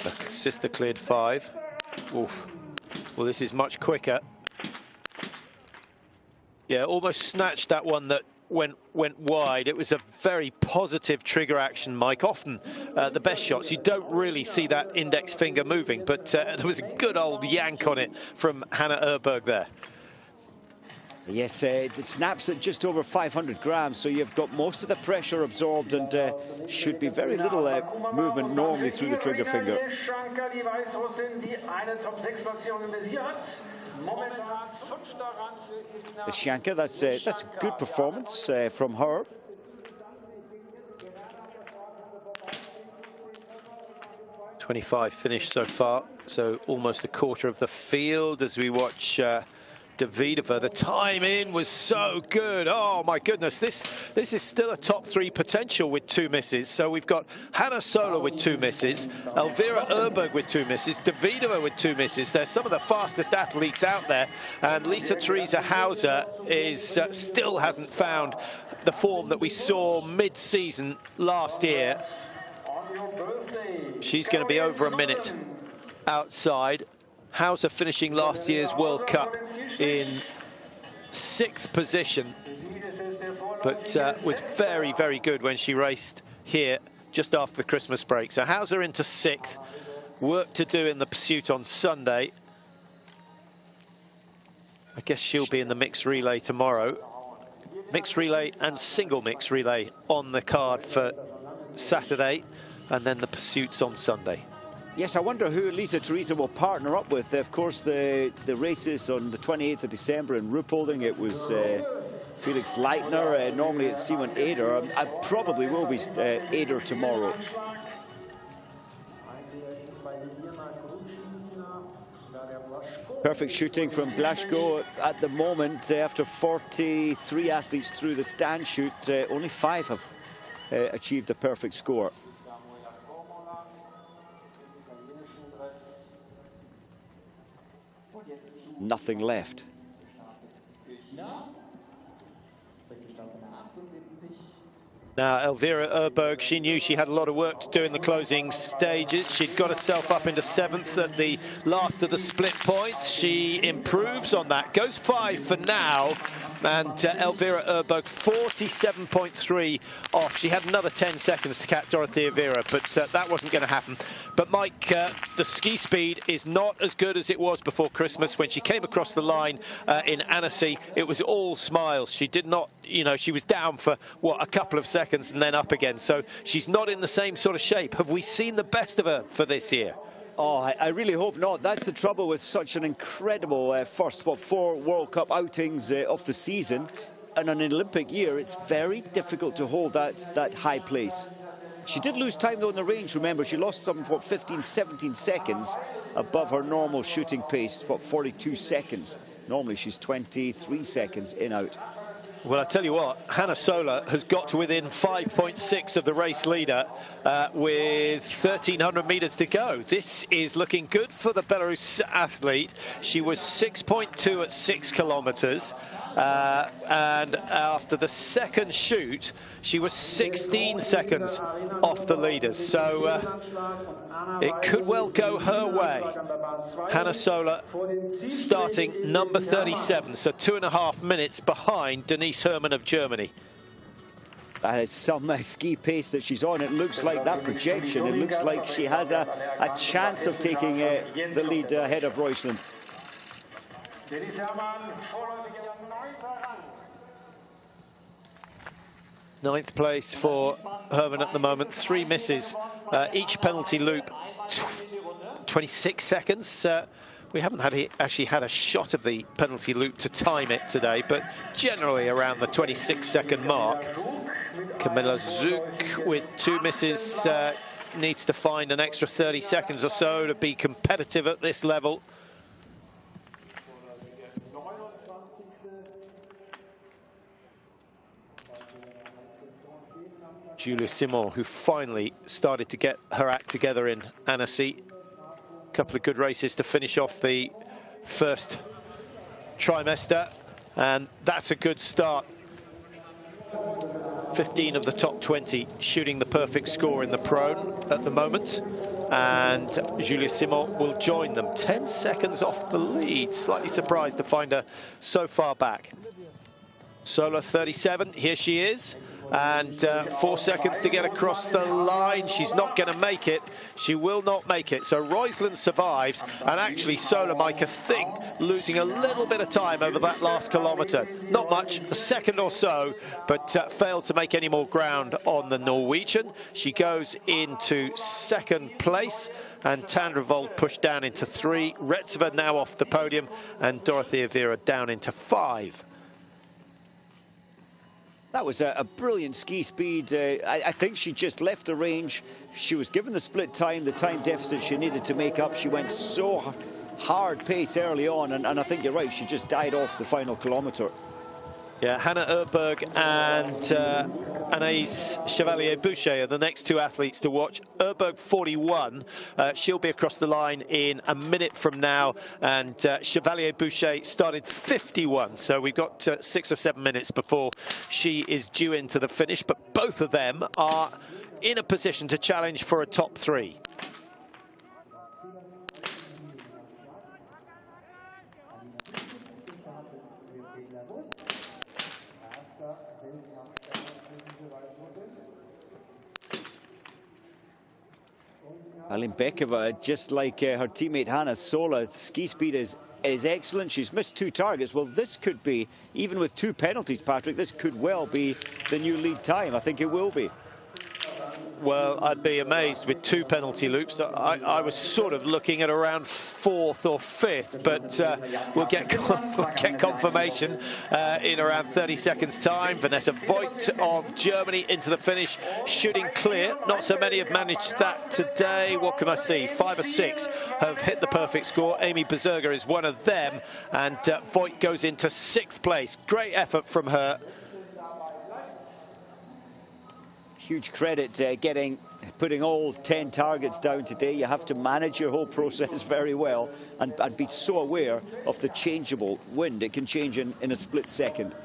The sister cleared 5. Oof. Well, this is much quicker. Yeah, almost snatched that one that went wide. It was a very positive trigger action, Mike. Often the best shots, you don't really see that index finger moving, but there was a good old yank on it from Hanna Erberg there. Yes, it snaps at just over 500 grams, so you've got most of the pressure absorbed and should be very little movement normally through the trigger finger. The Shanka, that's a good performance from her. .25 finished so far, so almost a quarter of the field as we watch Davidova. The time in was so good. Oh my goodness, this is still a top 3 potential with 2 misses. So we've got Hanna Sola with 2 misses, Elvira Erberg with 2 misses, Davidova with 2 misses. They're some of the fastest athletes out there, and Lisa Theresa Hauser is still hasn't found the form that we saw mid-season last year. She's going to be over a minute outside. Hauser finishing last year's World Cup in 6th position, but was very, very good when she raced here just after the Christmas break. So Hauser into 6th, work to do in the pursuit on Sunday. I guess she'll be in the mixed relay tomorrow. Mixed relay and single mixed relay on the card for Saturday, and then the pursuits on Sunday. Yes, I wonder who Lisa Theresa will partner up with. Of course, the races on the 28th of December in Ruhpolding, it was Felix Leitner. Normally it's Simon Eder. I probably will be Eder tomorrow. Perfect shooting from Blaszko at the moment. After 43 athletes through the stand shoot, only 5 have achieved a perfect score. Nothing left. Now, Elvira Erberg, she knew she had a lot of work to do in the closing stages. She'd got herself up into 7th at the last of the split points. She improves on that, goes 5 for now. And Elvira Erberg, 47.3 off. She had another 10 seconds to catch Dorothea Vera, but that wasn't going to happen. But Mike, the ski speed is not as good as it was before Christmas. When she came across the line in Annecy, it was all smiles. She did not, you know, she was down for, what, a couple of seconds and then up again. So she's not in the same sort of shape. Have we seen the best of her for this year? Oh, I really hope not. That's the trouble with such an incredible first 4 World Cup outings of the season. And an Olympic year, it's very difficult to hold that high place. She did lose time, though, in the range. Remember, she lost something for 15, 17 seconds above her normal shooting pace, for 42 seconds. Normally, she's 23 seconds in out. Well, I tell you what, Hanna Sola has got to within 5.6 of the race leader with 1,300 meters to go. This is looking good for the Belarus athlete. She was 6.2 at 6 kilometers. And after the second shoot, she was 16 seconds off the leaders. So it could well go her way. Hanna Sola starting number 37, so 2.5 minutes behind Denise Herrmann of Germany. That is some ski pace that she's on. It looks like that projection. It looks like she has a chance of taking the lead ahead of Reusland. 9th place for Herrmann at the moment. 3 misses. Each penalty loop, 26 seconds. We haven't actually had a shot of the penalty loop to time it today, but generally around the 26-second mark. Camilla Zuk with 2 misses needs to find an extra 30 seconds or so to be competitive at this level. Julia Simon, who finally started to get her act together in Annecy. A couple of good races to finish off the first trimester, and that's a good start. 15 of the top 20 shooting the perfect score in the prone at the moment, and Julia Simon will join them. 10 seconds off the lead. Slightly surprised to find her so far back. Sola 37, here she is, and 4 seconds to get across the line. She's not going to make it. She will not make it. So Roysland survives, and actually Sola, Mike, I think, losing a little bit of time over that last kilometre. Not much, a second or so, but failed to make any more ground on the Norwegian. She goes into second place, and Tandrevold pushed down into 3. Retseva now off the podium, and Dorothea Vera down into 5. That was a brilliant ski speed. I think she just left the range. She was given the split time, the time deficit she needed to make up. She went so hard pace early on, and I think you're right, she just died off the final kilometre. Yeah, Hannah Erberg and Anaïs Chevalier-Boucher are the next 2 athletes to watch. Erberg 41, she'll be across the line in a minute from now, and Chevalier-Boucher started 51, so we've got 6 or 7 minutes before she is due into the finish, but both of them are in a position to challenge for a top 3. Alimbekova, just like her teammate Hannah Sola, ski speed is excellent. She's missed 2 targets. Well, this could be, even with 2 penalties, Patrick, this could well be the new lead time. I think it will be. Well, I'd be amazed with 2 penalty loops. I was sort of looking at around 4th or 5th, but we'll get confirmation in around 30 seconds' time. Vanessa Voigt of Germany into the finish, shooting clear. Not so many have managed that today. What can I see? 5 or 6 have hit the perfect score. Amy Berserger is one of them, and Voigt goes into 6th place. Great effort from her. Huge credit putting all 10 targets down today. You have to manage your whole process very well, and be so aware of the changeable wind. It can change in a split second.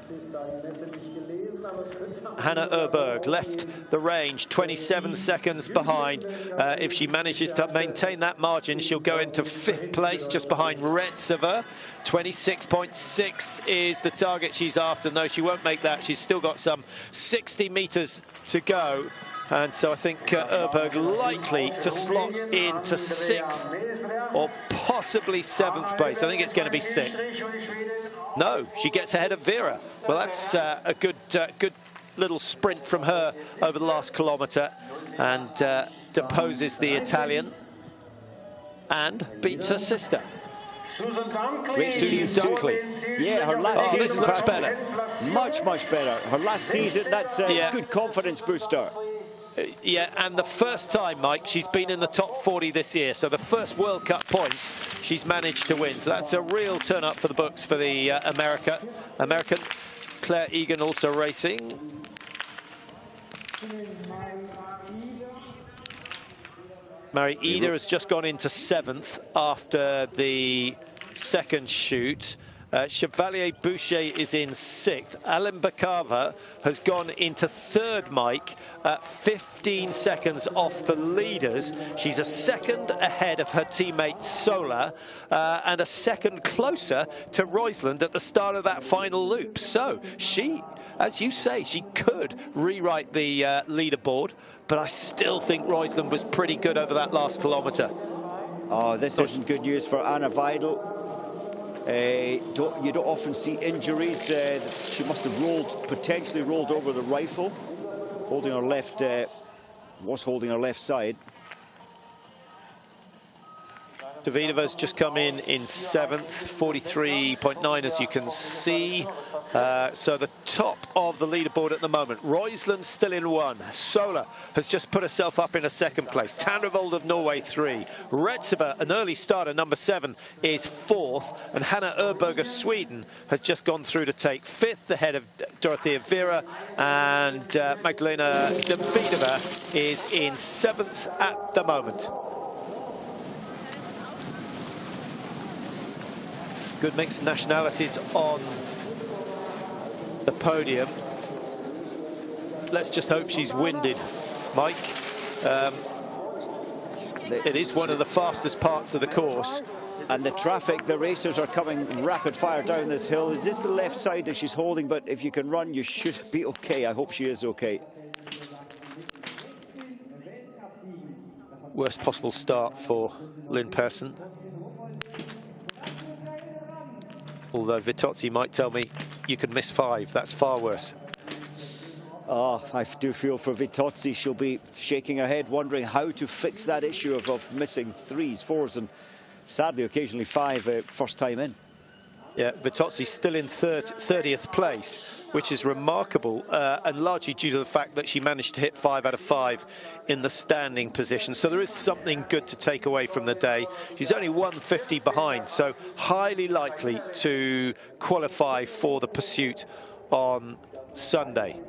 Hannah Erberg left the range 27 seconds behind. If she manages to maintain that margin, she'll go into 5th place, just behind Retseva. 26.6 is the target she's after. No, she won't make that. She's still got some 60 meters to go. And so I think Erberg likely to slot into 6th or possibly 7th place. I think it's going to be 6th. No, she gets ahead of Vera. Well, that's a good little sprint from her over the last kilometre, and deposes the Italian and beats her sister. Susan Dunkley. Yeah, her last season. This looks better. Much better. Her last season, that's a good confidence booster. Yeah, and the first time, Mike, she's been in the top 40 this year. So the first World Cup points she's managed to win. So that's a real turn up for the books for the American. Claire Egan also racing. Mary Ida has just gone into 7th after the second shoot. Chevalier-Boucher is in 6th. Alimbekova has gone into 3rd, Mike, 15 seconds off the leaders. She's a second ahead of her teammate Sola, and a second closer to Roysland at the start of that final loop. So she, as you say, she could rewrite the leaderboard, but I still think Roysland was pretty good over that last kilometre. Oh, this isn't good news for Anna Weidel. You don't often see injuries. She must have potentially rolled over the rifle, holding her left, was holding her left side. Davidova's just come in 7th, 43.9 as you can see. So the top of the leaderboard at the moment. Roysland still in 1. Sola has just put herself up in a 2nd place. Tandrevold of Norway 3. Retseva, an early starter, number 7, is 4th. And Hannah Erberg of Sweden has just gone through to take 5th ahead of Dorothea Vera. And Magdalena Davidova is in 7th at the moment. Good mixed nationalities on the podium. Let's just hope she's winded, Mike. It is one of the fastest parts of the course. And the traffic, the racers are coming rapid fire down this hill. It is the left side that she's holding, but if you can run, you should be okay. I hope she is okay. Worst possible start for Lynn Persson. Although Vitozzi might tell me you could miss 5. That's far worse. Oh, I do feel for Vitozzi. She'll be shaking her head, wondering how to fix that issue of missing 3s, 4s, and sadly, occasionally 5 first time in. Yeah, Vitozzi's still in 30th place, which is remarkable, and largely due to the fact that she managed to hit 5 out of 5 in the standing position. So there is something good to take away from the day. She's only 150 behind, so highly likely to qualify for the pursuit on Sunday.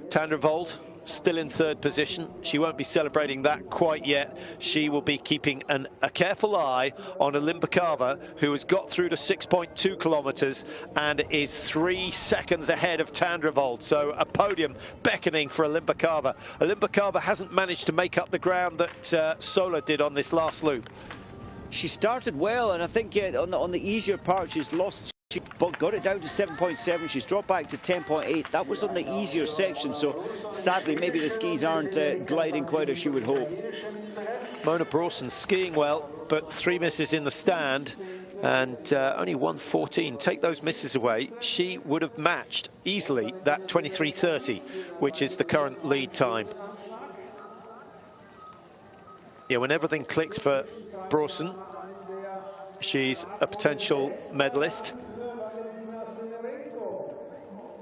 Tandrevold still in 3rd position. She won't be celebrating that quite yet. She will be keeping a careful eye on Olimbakava, who has got through to 6.2 kilometers and is 3 seconds ahead of Tandrevold. So a podium beckoning for Olimbakava. Olimbakava hasn't managed to make up the ground that Sola did on this last loop. She started well, and I think on the easier part she's lost. She got it down to 7.7. She's dropped back to 10.8. That was on the easier section, so sadly maybe the skis aren't gliding quite as she would hope. Mona Brawson skiing well, but 3 misses in the stand and only 1:14. Take those misses away, she would have matched easily that 23:30, which is the current lead time. Yeah, when everything clicks for Brawson, she's a potential medalist.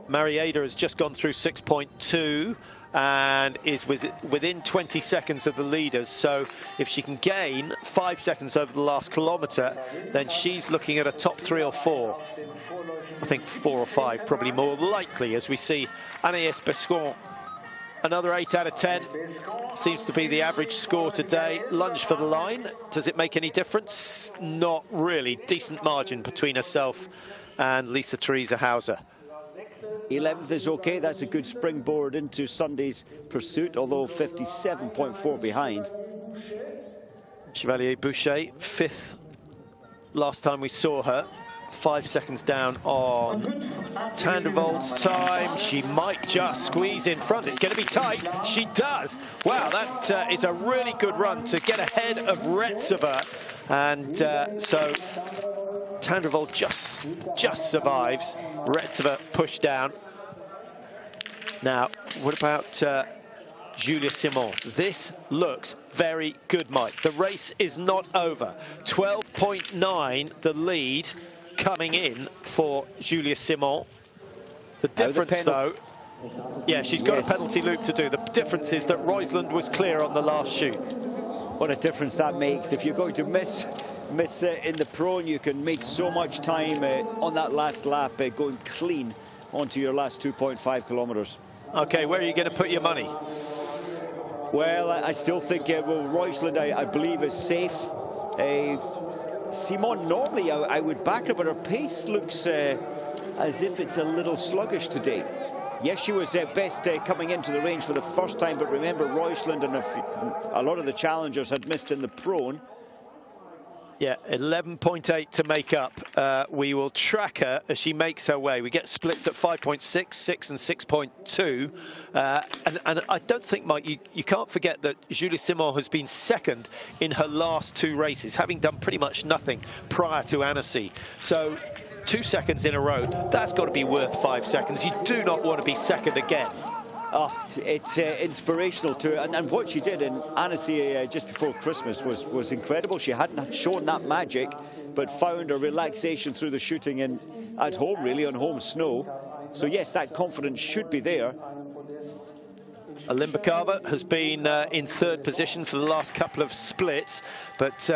Marieda has just gone through 6.2 and is within 20 seconds of the leaders. So if she can gain 5 seconds over the last kilometre, then she's looking at a top 3 or 4. I think 4 or 5 probably more likely, as we see Anaïs Bescon. Another 8 out of 10 seems to be the average score today. Lunge for the line. Does it make any difference? Not really. Decent margin between herself and Lisa Theresa Hauser. 11th is okay. That's a good springboard into Sunday's pursuit, although 57.4 behind. Chevalier Boucher, 5th last time we saw her. 5 seconds down on Tandrevold's time. She might just squeeze in front. It's going to be tight. She does. Wow, that is a really good run to get ahead of Retseva. And so Tandrevold just survives. Retseva pushed down. Now, what about Julia Simon? This looks very good, Mike. The race is not over. 12.9 the lead coming in for Julia Simon. The difference, though, yeah, she's got a penalty loop to do. The difference is that Roysland was clear on the last shoot. What a difference that makes. If you're going to miss in the prone, you can make so much time on that last lap, going clean onto your last 2.5 kilometers. Okay, where are you going to put your money? Well, I still think, well, Roysland, I believe, is safe. Simon, normally I would back her, but her pace looks as if it's a little sluggish today. Yes, she was best coming into the range for the first time, but remember, Roysland and a lot of the challengers had missed in the prone. Yeah, 11.8 to make up. We will track her as she makes her way. We get splits at 5.6, 6 and 6.2. And I don't think, Mike, you can't forget that Julie Simon has been 2nd in her last 2 races, having done pretty much nothing prior to Annecy. So 2 seconds in a row, that's got to be worth 5 seconds. You do not want to be 2nd again. Oh, it's inspirational to her, and what she did in Annecy just before Christmas was incredible. She hadn't shown that magic, but found a relaxation through the shooting at home, really, on home snow. So yes, that confidence should be there. Olimbakava has been in 3rd position for the last couple of splits, but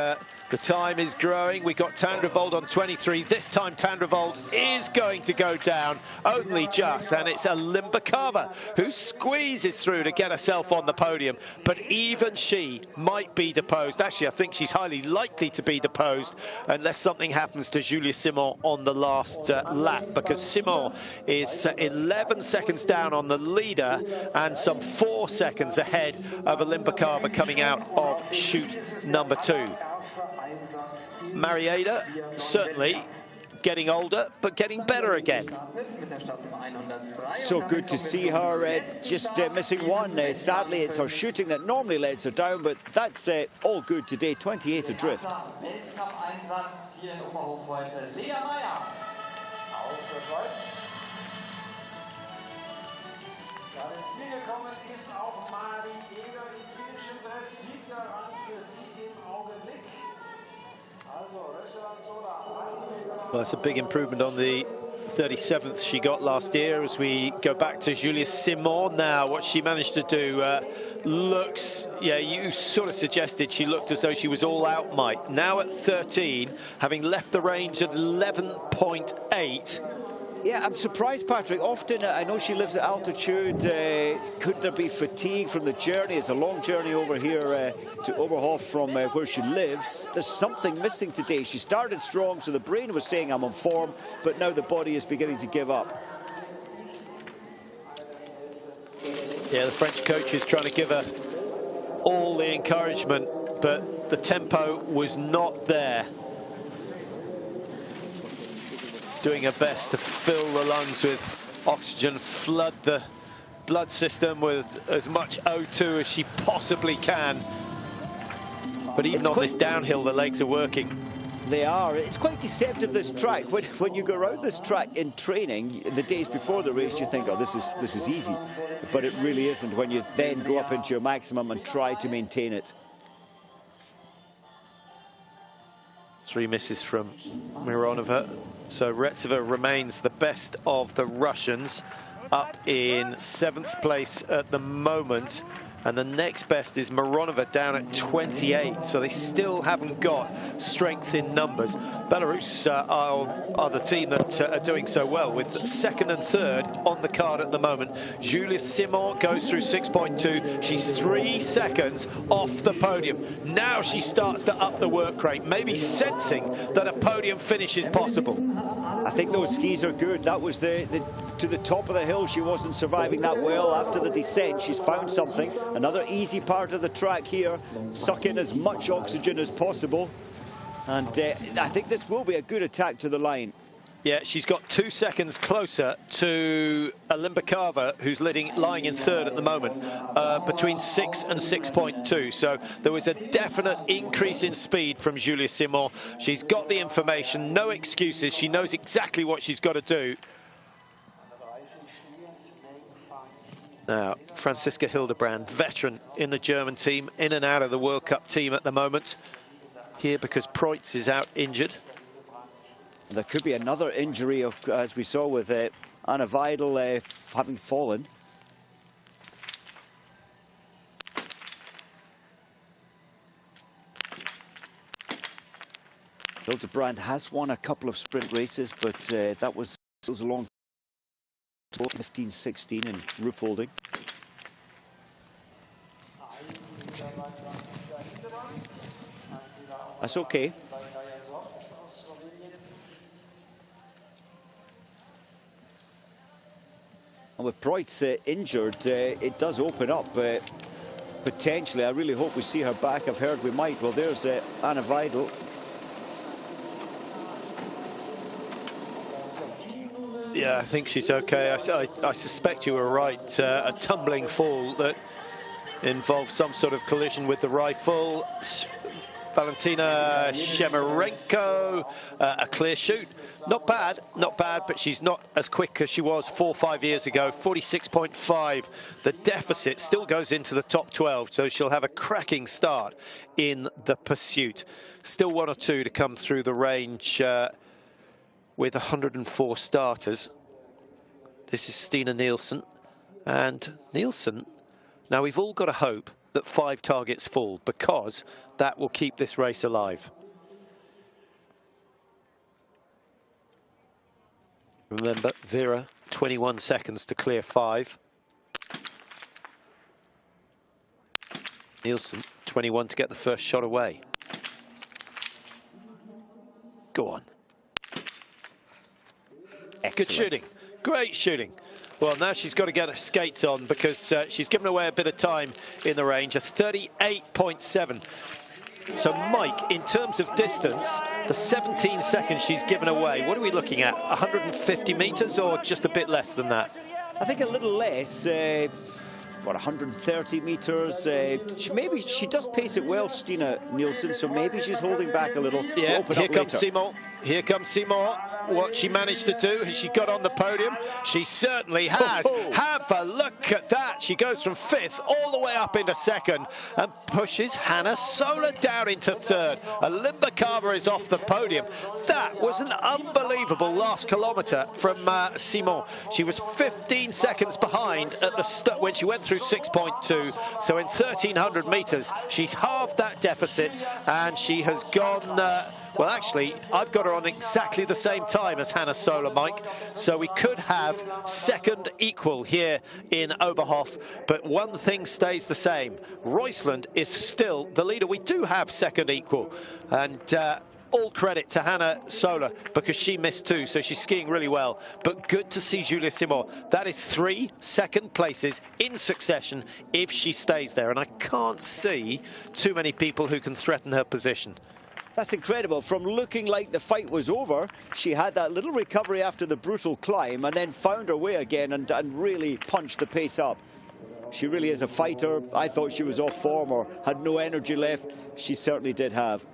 The time is growing. We got Tandrevold on 23. This time Tandrevold is going to go down only just, and it's Limbakova who squeezes through to get herself on the podium. But even she might be deposed. Actually, I think she's highly likely to be deposed unless something happens to Julia Simon on the last lap, because Simon is 11 seconds down on the leader and some 4 seconds ahead of Limbakova coming out of chute number 2. Marieda certainly getting older, but getting better again. So good to see her just missing one. Sadly, it's her shooting that normally lets her down, but that's all good today. 28 adrift. Well, it's a big improvement on the 37th she got last year. As we go back to Julia Simon now, what she managed to do looks, yeah, you sort of suggested she looked as though she was all out, Mike. Now at 13, having left the range at 11.8. Yeah, I'm surprised, Patrick. Often, I know she lives at altitude. Could there be fatigue from the journey? It's a long journey over here to Oberhof from where she lives. There's something missing today. She started strong, so the brain was saying I'm on form, but now the body is beginning to give up. Yeah, the French coach is trying to give her all the encouragement, but the tempo was not there. Doing her best to fill the lungs with oxygen, flood the blood system with as much O2 as she possibly can. But even on this downhill, the legs are working. They are. It's quite deceptive, this track. When you go around this track in training, in the days before the race, you think, oh, this is easy. But it really isn't when you then go up into your maximum and try to maintain it. 3 misses from Mironova. So Retseva remains the best of the Russians, up in 7th place at the moment. And the next best is Mironova down at 28. So they still haven't got strength in numbers. Belarus are the team that are doing so well, with 2nd and 3rd on the card at the moment. Julia Simon goes through 6.2. She's 3 seconds off the podium. Now she starts to up the work rate, maybe sensing that a podium finish is possible. I think those skis are good. That was to the top of the hill. She wasn't surviving that well. After the descent, she's found something. Another easy part of the track here. Suck in as much oxygen as possible. And I think this will be a good attack to the line. Yeah, she's got 2 seconds closer to Limbakova, who's lying in 3rd at the moment, between 6 and 6.2. So there was a definite increase in speed from Julia Simon. She's got the information, no excuses. She knows exactly what she's got to do. Now, Franziska Hildebrand, veteran in the German team, in and out of the World Cup team at the moment. Here because Preutz is out injured. There could be another injury, as we saw with Anna Weidel having fallen. Hildebrand has won a couple of sprint races, but that was a long 15-16 in Ruhpolding. That's okay. And with Preutz injured, it does open up potentially. I really hope we see her back. I've heard we might. Well, there's Anna Weidel. Yeah, I think she's okay. I suspect you were right. A tumbling fall that involved some sort of collision with the rifle. Valentina Shevchenko, a clear shoot. Not bad, but she's not as quick as she was 4 or 5 years ago. 46.5. The deficit still goes into the top 12, so she'll have a cracking start in the pursuit. Still 1 or 2 to come through the range with 104 starters. This is Stina Nielsen. And Nielsen, now we've all got to hope that 5 targets fall, because that will keep this race alive. Remember, Vera, 21 seconds to clear 5. Nielsen, 21 to get the first shot away. Go on. Excellent. Good shooting. Great shooting. Well, now she's got to get her skates on because she's given away a bit of time in the range, a 38.7. So, Mike, in terms of distance, the 17 seconds she's given away, what are we looking at? 150 metres or just a bit less than that? I think a little less. What, 130 metres? Maybe she does pace it well, Stina Nielsen, so maybe she's holding back a little. Yeah, to open here up comes later. Simon. Here comes Simon. What she managed to do, has she got on the podium? She certainly has. Have a look at that. She goes from 5th all the way up into 2nd and pushes Hannah Sola down into 3rd. Limbakava is off the podium. That was an unbelievable last kilometre from Simon. She was 15 seconds behind at the when she went through 6.2. So in 1,300 metres, she's halved that deficit and she has gone... well, actually, I've got her on exactly the same time as Hannah Sola, Mike. So we could have second equal here in Oberhof. But one thing stays the same. Roysland is still the leader. We do have second equal. And all credit to Hannah Sola because she missed 2. So she's skiing really well. But good to see Julia Simon. That is 3 second places in succession if she stays there. And I can't see too many people who can threaten her position. That's incredible. From looking like the fight was over, she had that little recovery after the brutal climb and then found her way again and really punched the pace up. She really is a fighter. I thought she was off form or had no energy left. She certainly did have.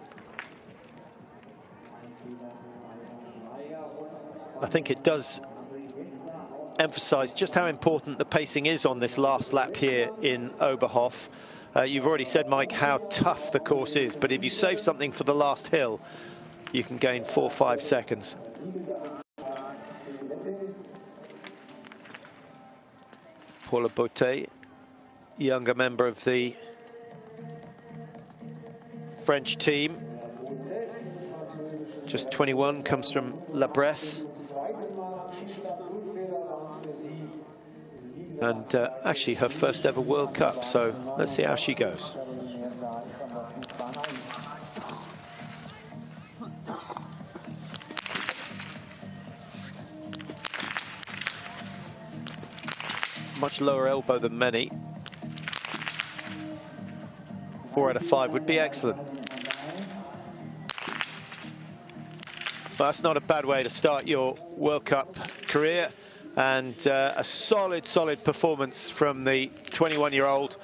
I think it does emphasise just how important the pacing is on this last lap here in Oberhof. You've already said, Mike, how tough the course is, but if you save something for the last hill, you can gain 4 or 5 seconds. Paula Bottet, younger member of the French team, just 21, comes from La Bresse. And actually her first ever World Cup, so let's see how she goes. Much lower elbow than many. 4 out of 5 would be excellent. Well, that's not a bad way to start your World Cup career. And a solid performance from the 21-year-old.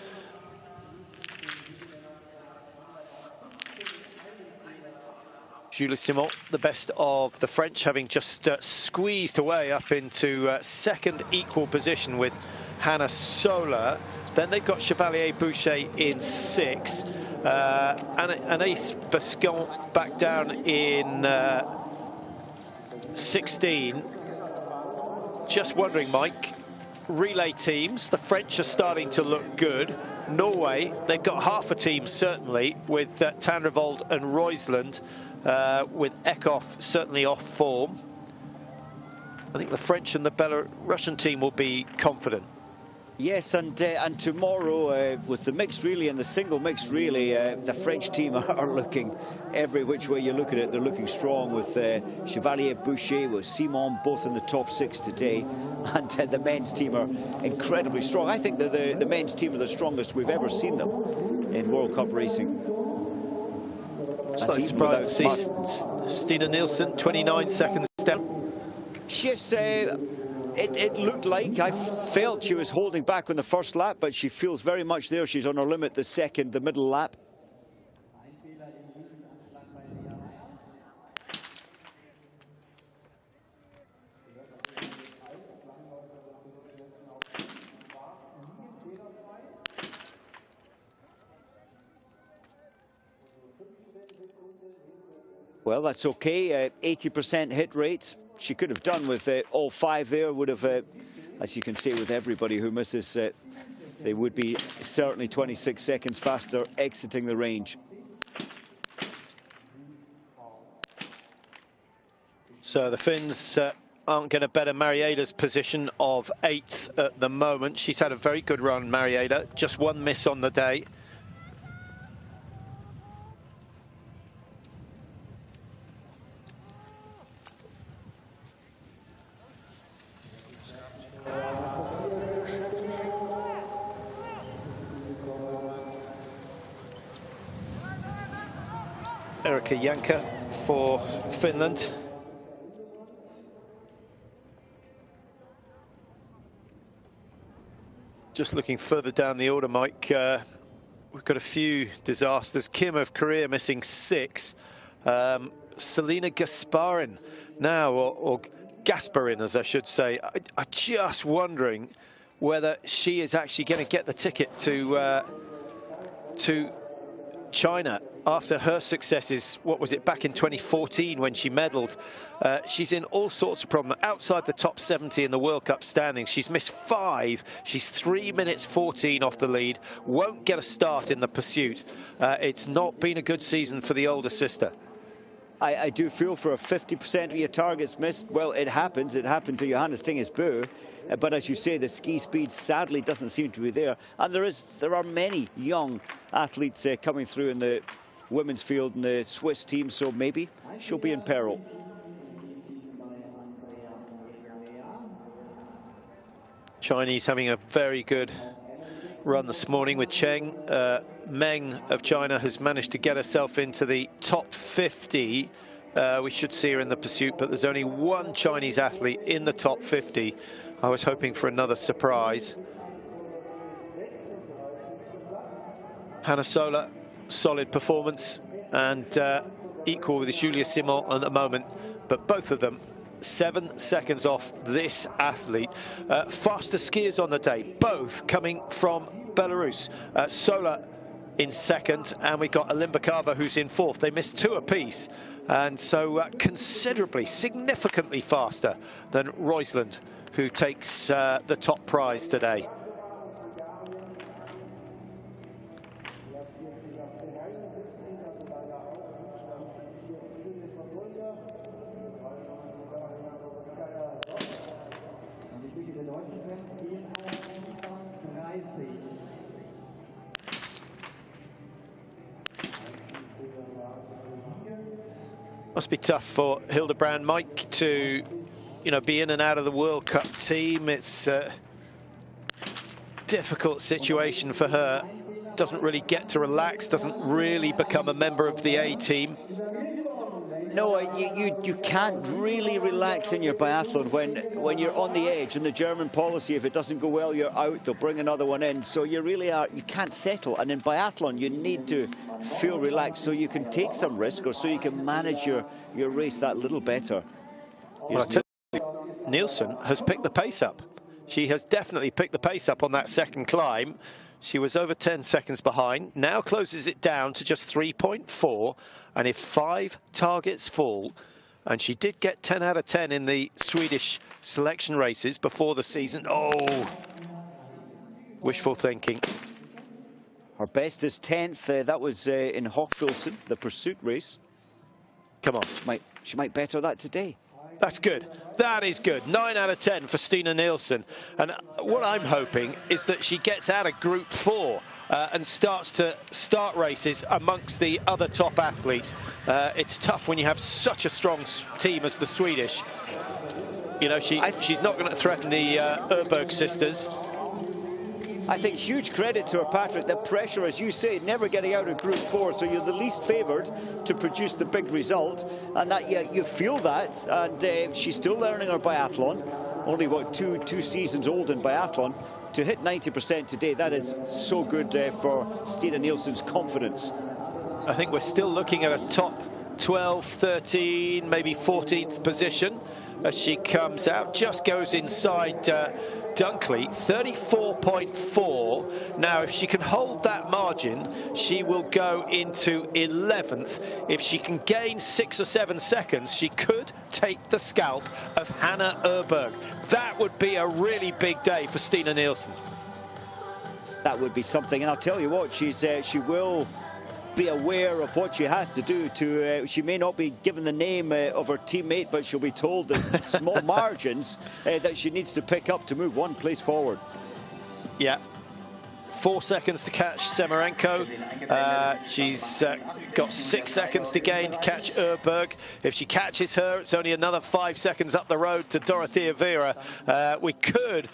Julia Simon, the best of the French, having just squeezed away up into second equal position with Hannah Sola. Then they've got Chevalier Boucher in 6. Anaïs Bascon back down in 16. Just wondering, Mike, relay teams, the French are starting to look good. Norway, they've got half a team certainly with Tandrevold and Roysland, with Eckhoff certainly off form. I think the French and the Belarusian team will be confident. Yes, and tomorrow with the mixed relay and the single mixed relay, the French team are looking every which way you look at it. They're looking strong with Chevalier Boucher, with Simon both in the top 6 today, and the men's team are incredibly strong. I think that the men's team are the strongest we've ever seen them in World Cup racing. Slightly surprised to see Stina Nielsen 29 seconds down. Yes, it looked like, I felt she was holding back on the first lap, but she feels very much there. She's on her limit the middle lap. Well, that's okay. 80% hit rate. She could have done with all 5 there. Would have, as you can see, with everybody who misses, they would be certainly 26 seconds faster exiting the range. So the Finns aren't going to better Marieda's position of 8th at the moment. She's had a very good run, Marieda. Just one miss on the day. Erika Janka for Finland. Just looking further down the order, Mike, we've got a few disasters. Kim of Korea missing 6. Selena Gasparin now, or Gasparin as I should say. I'm just wondering whether she is actually going to get the ticket to China after her successes. What was it, back in 2014 when she medalled? She's in all sorts of problems. Outside the top 70 in the World Cup standings, she's missed 5. She's 3 minutes 14 off the lead. Won't get a start in the pursuit. It's not been a good season for the older sister. I do feel for a 50% of your targets missed. Well, it happens. It happened to Johannes Tingesbø. But as you say, the ski speed sadly doesn't seem to be there. And there are many young athletes coming through in the women's field in the Swiss team, so maybe she'll be in peril. Chinese having a very good run this morning with Cheng. Meng of China has managed to get herself into the top 50. We should see her in the pursuit, but there's only one Chinese athlete in the top 50. I was hoping for another surprise. Hannah Sola, solid performance, and equal with Julia Simon at the moment, but both of them 7 seconds off this athlete. Faster skiers on the day, both coming from Belarus. Sola in 2nd, and we've got Alimbakova who's in 4th. They missed 2 apiece, and so considerably, significantly faster than Roisland, who takes the top prize today. Must be tough for Hildebrand, Mike, to be in and out of the World Cup team. It's a difficult situation for her. Doesn't really get to relax, doesn't really become a member of the A team. No, you can't really relax in your biathlon when you're on the edge. And the German policy, if it doesn't go well, you're out. They'll bring another one in. So you can't settle. And in biathlon, you need to feel relaxed so you can take some risk, or so you can manage your race that little better. Well, Nielsen has picked the pace up. She has definitely picked the pace up on that second climb. She was over 10 seconds behind, now closes it down to just 3.4. And if 5 targets fall, and she did get 10 out of 10 in the Swedish selection races before the season. Oh, wishful thinking. Her best is 10th. That was in Hochfilzen, the pursuit race. Come on. She might better that today. That's good. That is good. 9 out of 10 for Stina Nielsen. And what I'm hoping is that she gets out of Group 4 and starts to start races amongst the other top athletes. It's tough when you have such a strong team as the Swedish. She's not going to threaten the Öberg sisters. I think huge credit to her, Patrick. The pressure, as you say, never getting out of Group 4, so you're the least favoured to produce the big result, and that you feel that. And she's still learning her biathlon, only what two seasons old in biathlon. To hit 90% today, that is so good for Stina Nielsen's confidence. I think we're still looking at a top 12, 13, maybe 14th position as she comes out. Just goes inside Dunkley, 34.4. Now, if she can hold that margin, she will go into 11th. If she can gain 6 or 7 seconds, she could take the scalp of Hannah Öberg. That would be a really big day for Stina Nielsen. That would be something, and I'll tell you what, she will be aware of what she has to do to, she may not be given the name of her teammate, but she'll be told that small margins that she needs to pick up to move one place forward. Yeah. 4 seconds to catch Semerenko. She's got 6 seconds to gain to catch Oberhof. If she catches her, it's only another 5 seconds up the road to Dorothea Viera. We could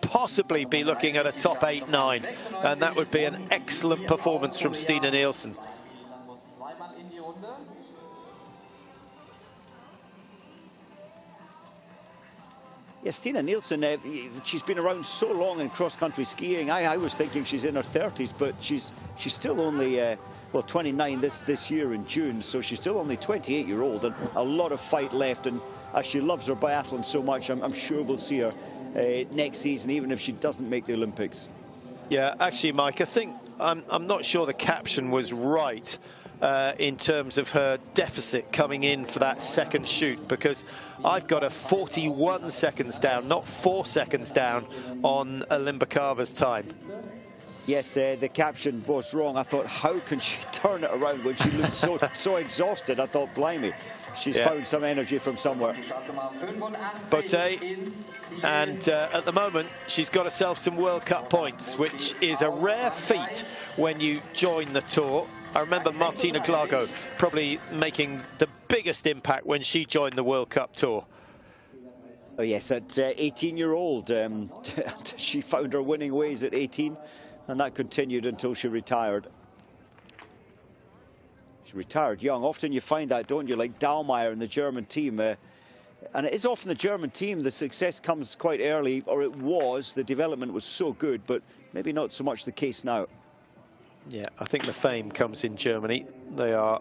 possibly be looking at a top 8-9, and that would be an excellent performance from Stina Nielsen. Yeah, Stina Nielsen, she's been around so long in cross-country skiing. I was thinking she's in her 30s, but she's still only, well, 29 this year in June, so she's still only 28-year-old, and a lot of fight left. And as she loves her biathlon so much, I'm sure we'll see her next season, even if she doesn't make the Olympics. Yeah, actually, Mike, I think I'm not sure the caption was right in terms of her deficit coming in for that second shoot, because I've got her 41 seconds down, not 4 seconds down on Limbakava's time. Yes, the caption was wrong. I thought, how can she turn it around when she looked so exhausted? I thought, blimey, she's found some energy from somewhere. Bote, and at the moment, she's got herself some World Cup points, which is a rare feat when you join the tour. I remember Martina Glago probably making the biggest impact when she joined the World Cup Tour. Oh yes, at 18-year-old, she found her winning ways at 18, and that continued until she retired. She retired young. Often you find that, don't you, like Dahlmeier in the German team. And it is often the German team, the success comes quite early, or it was. The development was so good, but maybe not so much the case now. Yeah, I think the fame comes in Germany. They're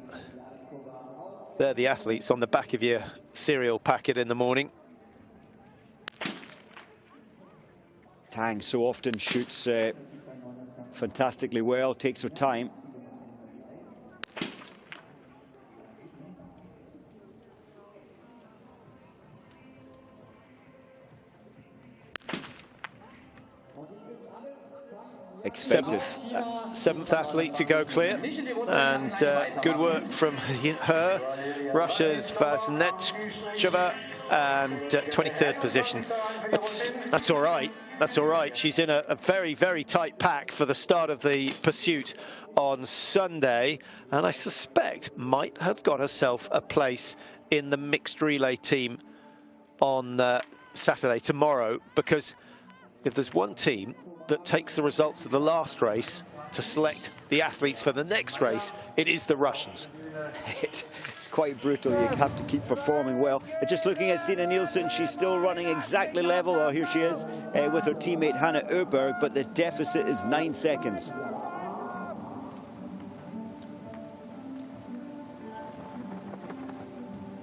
the athletes on the back of your cereal packet in the morning. Tang so often shoots fantastically well, takes her time. Expected. Seventh athlete to go clear, and good work from her. Russia's Vaznecheva, and 23rd position. That's all right. That's all right. She's in a very, very tight pack for the start of the pursuit on Sunday, and I suspect might have got herself a place in the mixed relay team on Saturday, tomorrow, because if there's one team that takes the results of the last race to select the athletes for the next race, it is the Russians. It's quite brutal. You have to keep performing well. Just looking at Stina Nielsen, she's still running exactly level. Oh, here she is with her teammate Hannah Oberhof, but the deficit is 9 seconds.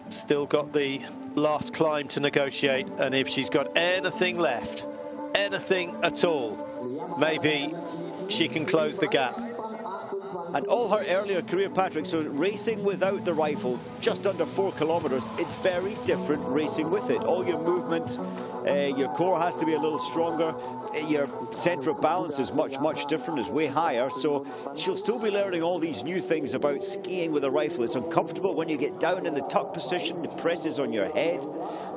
Still got the last climb to negotiate, and if she's got anything left, anything at all, maybe she can close the gap. And all her earlier career, Patrick, so racing without the rifle, just under 4 kilometers, it's very different racing with it. All your movement, your core has to be a little stronger. Your centre of balance is much different, is way higher. So she'll still be learning all these new things about skiing with a rifle. It's uncomfortable when you get down in the tuck position, it presses on your head,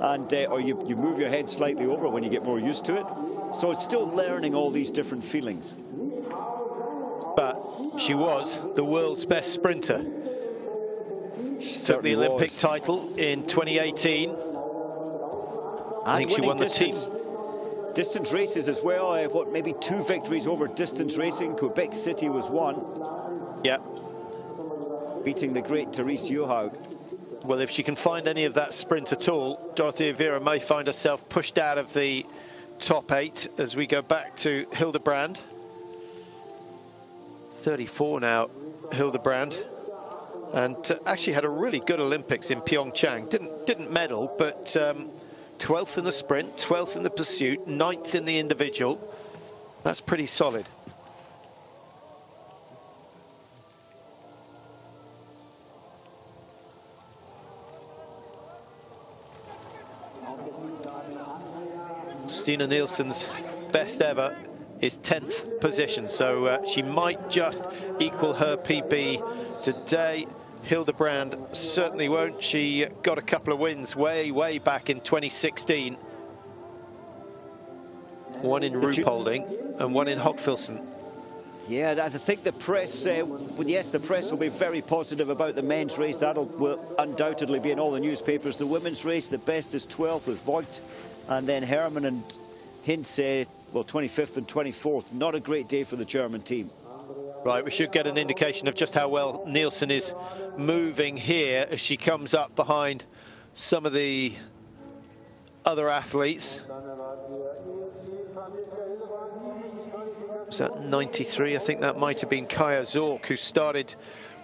and or you move your head slightly over when you get more used to it. So it's still learning all these different feelings. But she was the world's best sprinter. Took the Olympic title in 2018. I think she won the team. Distance races as well. What, maybe 2 victories over distance racing. Quebec City was one. Yeah. Beating the great Therese Johaug. Well, if she can find any of that sprint at all, Dorothea Viera may find herself pushed out of the top 8 as we go back to Hildebrand. 34 now, Hildebrand, and actually had a really good Olympics in Pyeongchang. Didn't medal, but 12th in the sprint, 12th in the pursuit, 9th in the individual. That's pretty solid. Stina Nielsen's best ever is 10th position, so she might just equal her PB today. Hildebrand certainly won't. She got a couple of wins way back in 2016. One in Ruhpolding and one in Hogfilson. Yeah, I think the press, yes, the press will be very positive about the men's race. That will undoubtedly be in all the newspapers. The women's race, the best is 12th with Voigt, and then Hermann and Hintze, well, 25th and 24th. Not a great day for the German team. Right, we should get an indication of just how well Nielsen is moving here as she comes up behind some of the other athletes. Was that 93? I think that might have been Kaya Zorc, who started,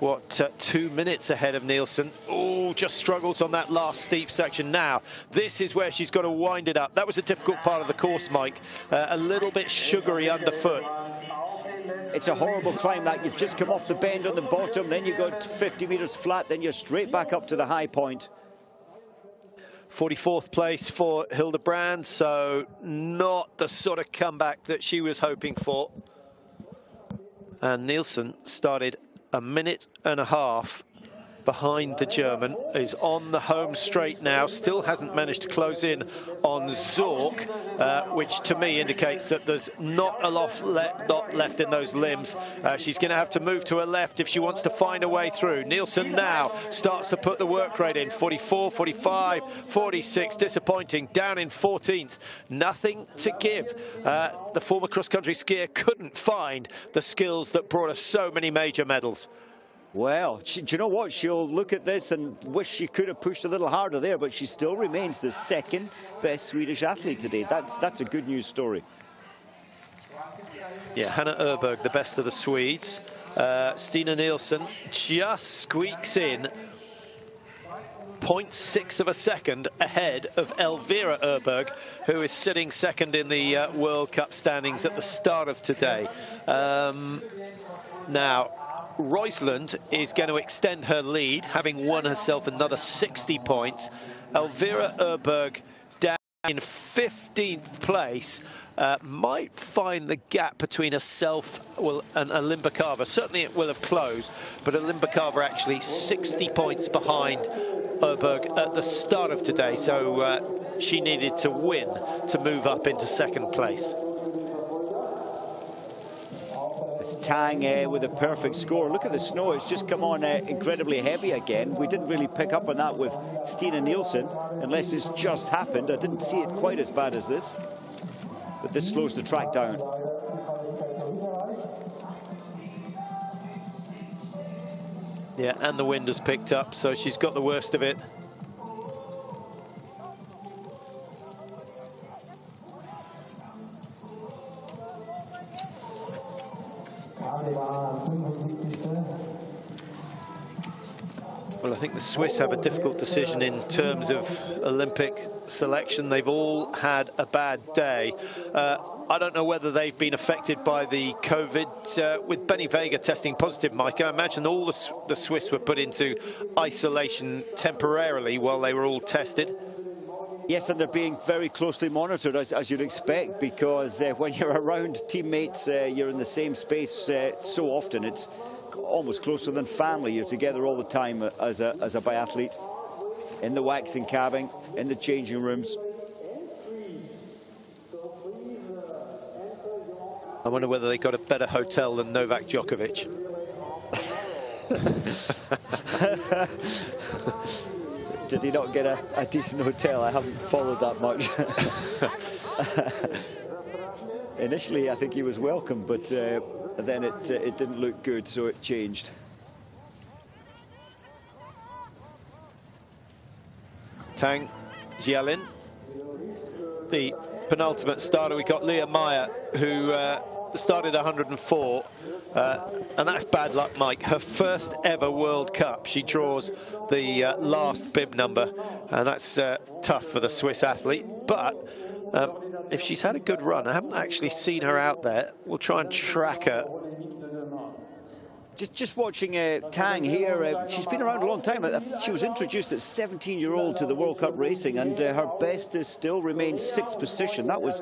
what, 2 minutes ahead of Nielsen. Oh, just struggles on that last steep section. Now, this is where she's got to wind it up. That was a difficult part of the course, Mike. A little bit sugary underfoot. It's a horrible climb that. You've just come off the bend on the bottom, then you go 50 meters flat, then you're straight back up to the high point. 44th place for Hildebrand, so not the sort of comeback that she was hoping for. And Nielsen started a minute and a half behind the German, is on the home straight now, still hasn't managed to close in on Zorc, which to me indicates that there's not a lot left in those limbs. She's going to have to move to her left if she wants to find a way through. Nielsen now starts to put the work rate in. 44, 45, 46, disappointing, down in 14th. Nothing to give. The former cross-country skier couldn't find the skills that brought us so many major medals. Well, do you know what? She'll look at this and wish she could have pushed a little harder there, but she still remains the second best Swedish athlete today. That's a good news story. Yeah, Hanna Öberg, the best of the Swedes. Stina Nielsen just squeaks in 0.6 of a second ahead of Elvira Öberg, who is sitting second in the World Cup standings at the start of today. Now, Roysland is going to extend her lead, having won herself another 60 points. Elvira Öberg down in 15th place. Might find the gap between herself and Limbakava. Certainly it will have closed, but Limbakava actually 60 points behind Öberg at the start of today, so she needed to win to move up into second place. It's Tang with a perfect score. Look at the snow, it's just come on incredibly heavy again. We didn't really pick up on that with Stina Nielsen, unless it's just happened. I didn't see it quite as bad as this, but this slows the track down. Yeah, and the wind has picked up, so she's got the worst of it. Well, I think the Swiss have a difficult decision in terms of Olympic selection. They've all had a bad day. I don't know whether they've been affected by the COVID. With Benny Vega testing positive, Mike, I imagine all the Swiss were put into isolation temporarily while they were all tested. Yes, and they're being very closely monitored, as you'd expect, because when you're around teammates, you're in the same space so often. It's almost closer than family. You're together all the time as a biathlete, in the waxing cabin, in the changing rooms. I wonder whether they got a better hotel than Novak Djokovic. Did he not get a decent hotel? I haven't followed that much. Initially, I think he was welcome, but then it didn't look good, so it changed. Tang Jialin, the penultimate starter. We got Leah Meyer, who started 104, and that's bad luck, Mike. Her first ever World Cup. She draws the last bib number, and that's tough for the Swiss athlete. But if she's had a good run, I haven't actually seen her out there. We'll try and track her. Just watching Tang here, she's been around a long time. She was introduced as 17-year-old to the World Cup racing, and her best is still remains 6th position. That was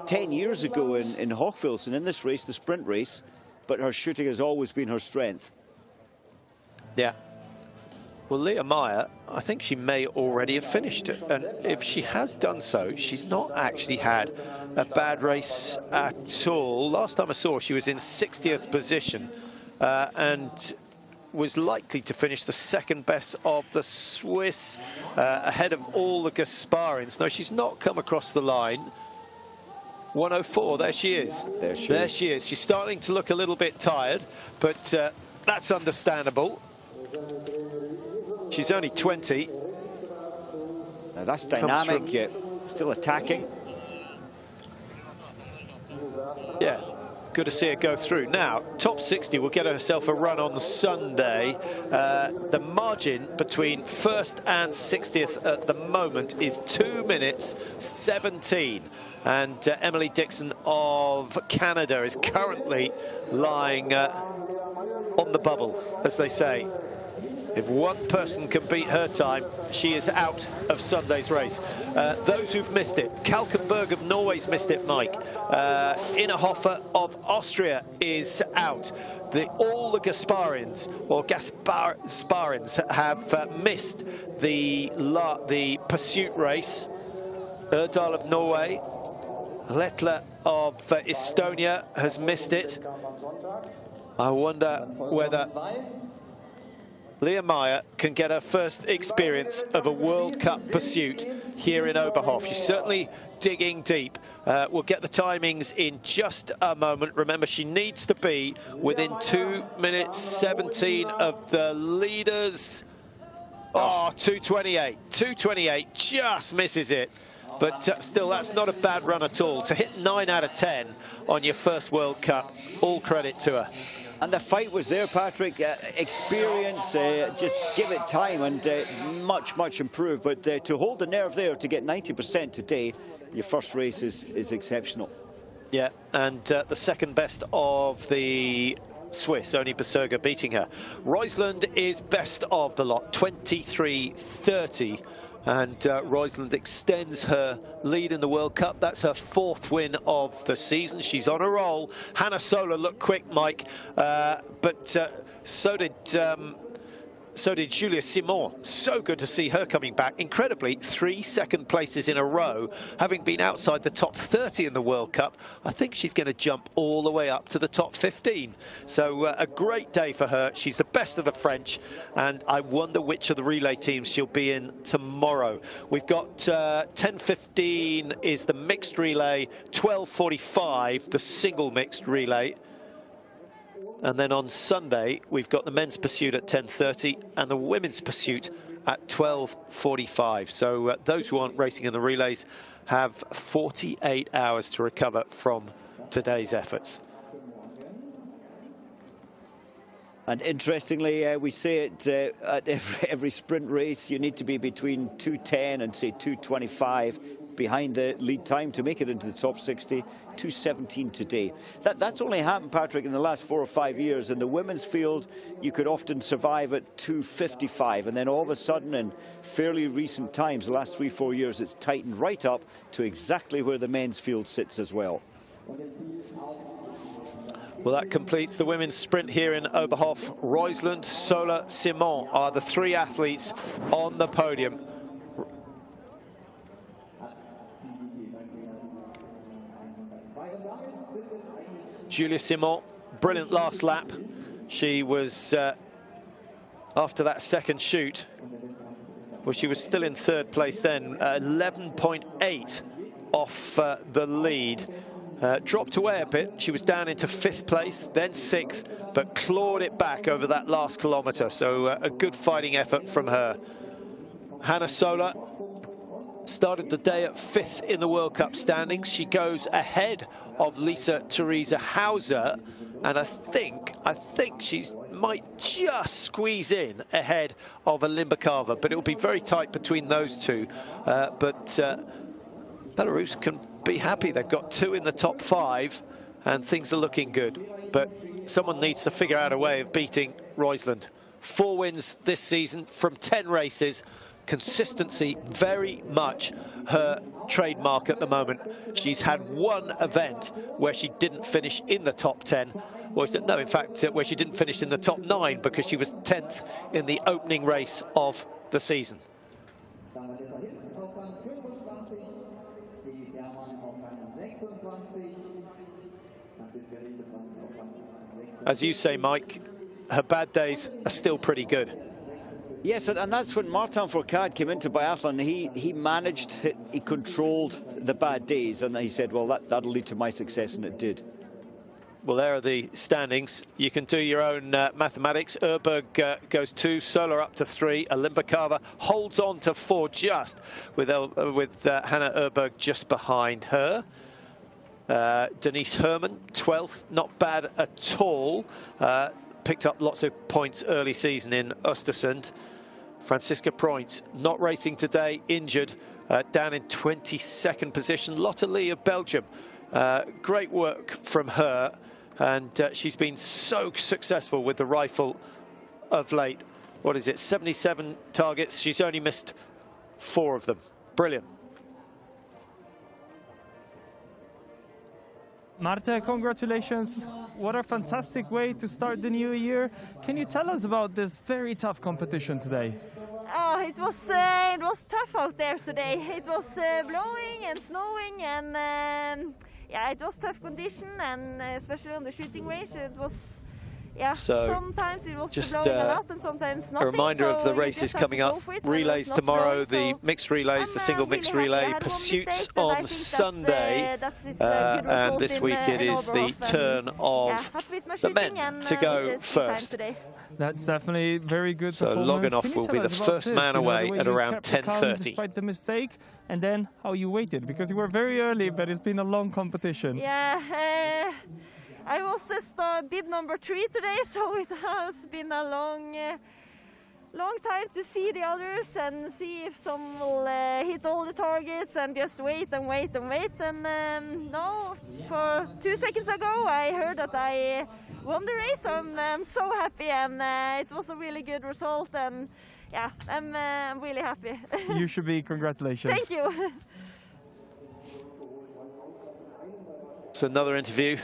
10 years ago in Hochfilzen in this race, the sprint race. But her shooting has always been her strength. Yeah. Well, Leah Meyer, I think she may already have finished it. And if she has done so, she's not actually had a bad race at all. Last time I saw her, she was in 60th position and was likely to finish the second best of the Swiss, ahead of all the Gasparins. No, she's not come across the line. 104, there she is. There she is. She's starting to look a little bit tired, but that's understandable. She's only 20. Now that's dynamic, still attacking. Yeah, good to see her go through. Now, top 60 will get herself a run on Sunday. The margin between 1st and 60th at the moment is 2 minutes 17. And Emily Dixon of Canada is currently lying on the bubble, as they say. If one person can beat her time, she is out of Sunday's race. Those who've missed it, Kalkenberg of Norway's missed it, Mike. Innerhofer of Austria is out. All the Gasparins, or Gasparins, have missed the pursuit race. Erdal of Norway, Lettler of Estonia has missed it. I wonder whether Leah Meyer can get her first experience of a World Cup pursuit here in Oberhof. She's certainly digging deep. We'll get the timings in just a moment. Remember, she needs to be within 2 minutes 17 of the leaders. Oh, 2:28. 2:28, just misses it. But still, that's not a bad run at all. To hit 9 out of 10 on your first World Cup, all credit to her. And the fight was there, Patrick. Experience, just give it time, and much improved. But to hold the nerve there, to get 90% today, your first race is exceptional. Yeah, and the second best of the Swiss, only Berserger beating her. Roysland is best of the lot, 23:30. And Roysland extends her lead in the World Cup. That's her 4th win of the season. She's on a roll. Hannah Sola looked quick, Mike, but so did Julia Simon. So good to see her coming back. Incredibly, 3 second places in a row, having been outside the top 30 in the World Cup. I think she's going to jump all the way up to the top 15. So a great day for her. She's the best of the French, and I wonder which of the relay teams she'll be in tomorrow. We've got 10:15 is the mixed relay, 12:45 the single mixed relay. And then on Sunday, we've got the men's pursuit at 10:30 and the women's pursuit at 12:45. So those who aren't racing in the relays have 48 hours to recover from today's efforts. And interestingly, we say it at every sprint race, you need to be between 2:10 and, say, 2:25 behind the lead time to make it into the top 60. 2:17 today. That's only happened, Patrick, in the last 4 or 5 years. In the women's field, you could often survive at 2:55, and then all of a sudden, in fairly recent times, the last 3-4 years, it's tightened right up to exactly where the men's field sits as well. Well, that completes the women's sprint here in Oberhof. Roysland, Sola, Simon are the 3 athletes on the podium. Julia Simon, brilliant last lap. She was, after that second shoot, well, she was still in 3rd place then, 11.8 off the lead. Dropped away a bit. She was down into 5th place, then 6th, but clawed it back over that last kilometre. So a good fighting effort from her. Hannah Sola started the day at 5th in the World Cup standings. She goes ahead of Lisa Theresa Hauser, and I think she might just squeeze in ahead of Limbakava, but it will be very tight between those two. But Belarus can be happy. They've got 2 in the top 5, and things are looking good. But someone needs to figure out a way of beating Roysland. 4 wins this season from 10 races. Consistency very much her trademark at the moment. She's had one event where she didn't finish in the top 10. Well, no, in fact, where she didn't finish in the top 9 because she was 10th in the opening race of the season. As you say, Mike, her bad days are still pretty good. Yes, and that's when Martin Fourcade came into biathlon. He managed, he controlled the bad days, and he said, well, that'll lead to my success, and it did. Well, there are the standings. You can do your own mathematics. Öberg goes 2, Solar up to 3, Olimbakava holds on to 4 just, with Hannah Öberg just behind her. Denise Herrmann, 12th, not bad at all. Picked up lots of points early season in Östersund. Franziska Preutz, not racing today, injured, down in 22nd position. Lotte Lee of Belgium, great work from her, and she's been so successful with the rifle of late. What is it, 77 targets? She's only missed 4 of them. Brilliant. Marte, congratulations. What a fantastic way to start the new year. Can you tell us about this very tough competition today? Oh, it was tough out there today. It was blowing and snowing, and yeah, it was tough condition, and especially on the shooting range, it was. Yeah, so sometimes it was just blowing a lot and sometimes nothing. A reminder so of the races coming up. Relays tomorrow, the mixed relays, the single mixed relay, pursuits on Sunday. And this week it is the turn of the men to go first. That's definitely very good so performance. Loganov will be the first man away at around 10:30. Despite the mistake, and then how you waited, because you were very early, but it's been a long competition. Yeah. I was just bid number 3 today, so it has been a long time to see the others and see if some will hit all the targets, and just wait and wait and wait. And no, for 2 seconds ago I heard that I won the race, and I'm so happy, and it was a really good result, and yeah, I'm really happy. You should be. Congratulations. Thank you. So another interview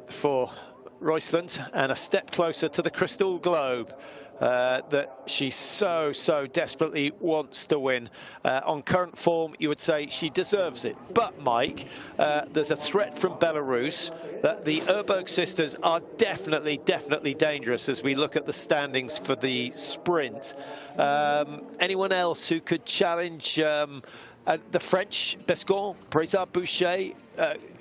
for Roysland, and a step closer to the crystal globe that she so desperately wants to win. On current form, you would say she deserves it. But Mike, there's a threat from Belarus that the Öberg sisters are definitely dangerous as we look at the standings for the sprint. Anyone else who could challenge the French, Bescon, Brézard Boucher,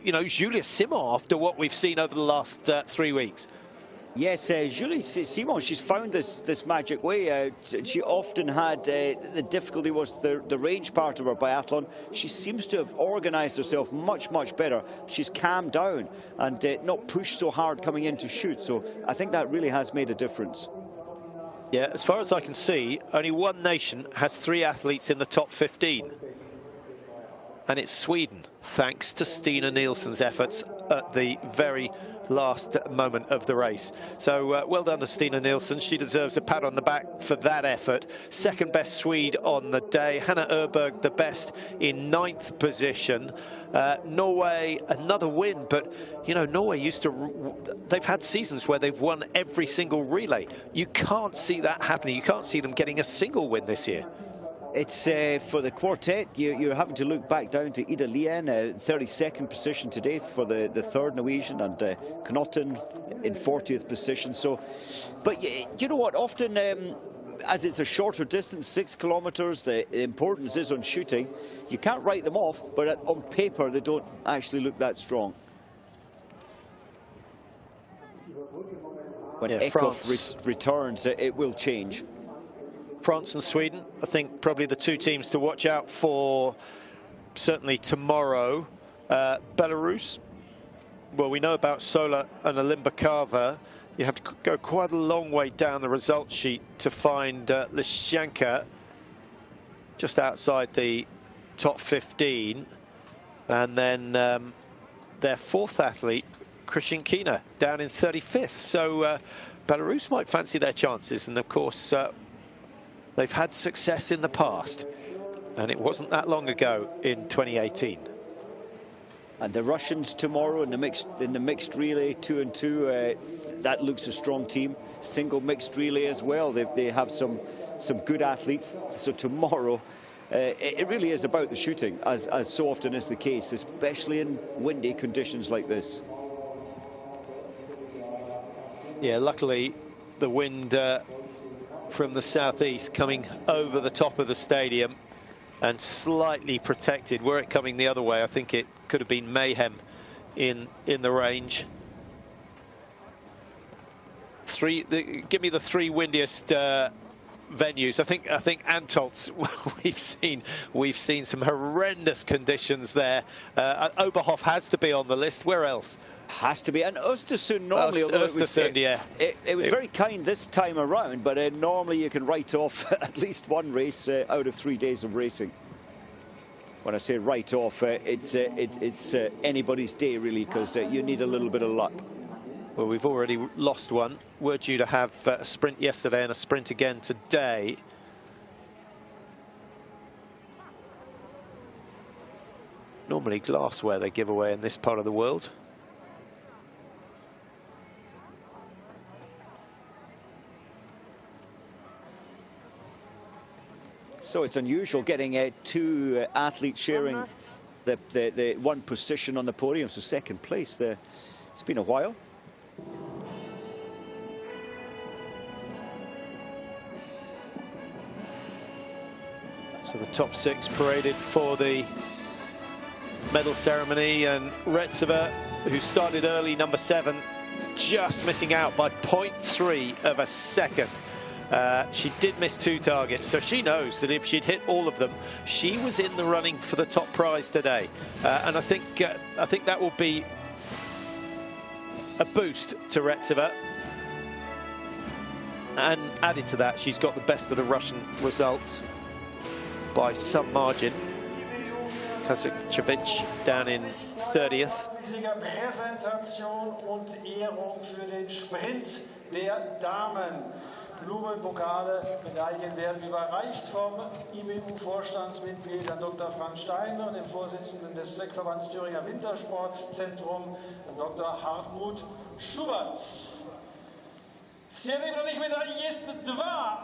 you know, Julia Simon, after what we've seen over the last 3 weeks? Yes, Julie Simon, she's found this magic way. She often had, the difficulty was the range part of her biathlon. She seems to have organised herself much better. She's calmed down and not pushed so hard coming in to shoot. So I think that really has made a difference. Yeah, as far as I can see, only one nation has 3 athletes in the top 15. And it's Sweden, thanks to Stina Nielsen's efforts at the very last moment of the race. So well done to Stina Nielsen. She deserves a pat on the back for that effort. Second best Swede on the day. Hannah Öberg the best in 9th position. Norway, another win, but you know, Norway used to, they've had seasons where they've won every single relay. You can't see that happening. You can't see them getting a single win this year. It's for the quartet, you're having to look back down to Ida Lien, 32nd position today for the 3rd Norwegian, and Knotten in 40th position. So, but you know what, often as it's a shorter distance, 6 kilometers, the importance is on shooting. You can't write them off, but on paper they don't actually look that strong. When Eckhoff returns, it will change. France and Sweden, I think probably the 2 teams to watch out for, certainly tomorrow. Belarus, well, we know about Sola and Olimbakava. You have to go quite a long way down the result sheet to find Lyshanka just outside the top 15. And then their 4th athlete, Krushinkina down in 35th. So Belarus might fancy their chances. And of course, they've had success in the past. And it wasn't that long ago in 2018. And the Russians tomorrow in the mixed relay 2 and 2, that looks a strong team. Single mixed relay as well. They have some good athletes. So tomorrow, it really is about the shooting, as so often is the case, especially in windy conditions like this. Yeah, luckily the wind from the southeast coming over the top of the stadium and slightly protected. Were it coming the other way, I think it could have been mayhem in the range. Give me the 3 windiest venues. I think Antolz. we've seen some horrendous conditions there. Oberhof has to be on the list. Where else? Has to be. And Östersund normally, Östersund, yeah. It was very kind this time around, but normally you can write off at least one race out of 3 days of racing. When I say write off, it's anybody's day really, because you need a little bit of luck. Well, we've already lost one. We're due to have a sprint yesterday and a sprint again today. Normally glassware they give away in this part of the world. So it's unusual getting 2 athletes sharing the one position on the podium. So second place there. It's been a while. So the top 6 paraded for the medal ceremony, and Retseva, who started early, number 7, just missing out by 0.3 of a second. She did miss 2 targets, so she knows that if she'd hit all of them, she was in the running for the top prize today. And I think that will be a boost to Retseva. And added to that, she's got the best of the Russian results by some margin. Kasachevich down in 30th. Präsentation und Ehrung für den Sprint der Damen. Blumenpokale, Medaillen werden überreicht vom IBU-Vorstandsmitglied Herrn Dr. Franz Steiner und dem Vorsitzenden des Zweckverbands Thüringer Wintersportzentrum, Herrn Dr. Hartmut Schubert. Серебряных медалей есть 2.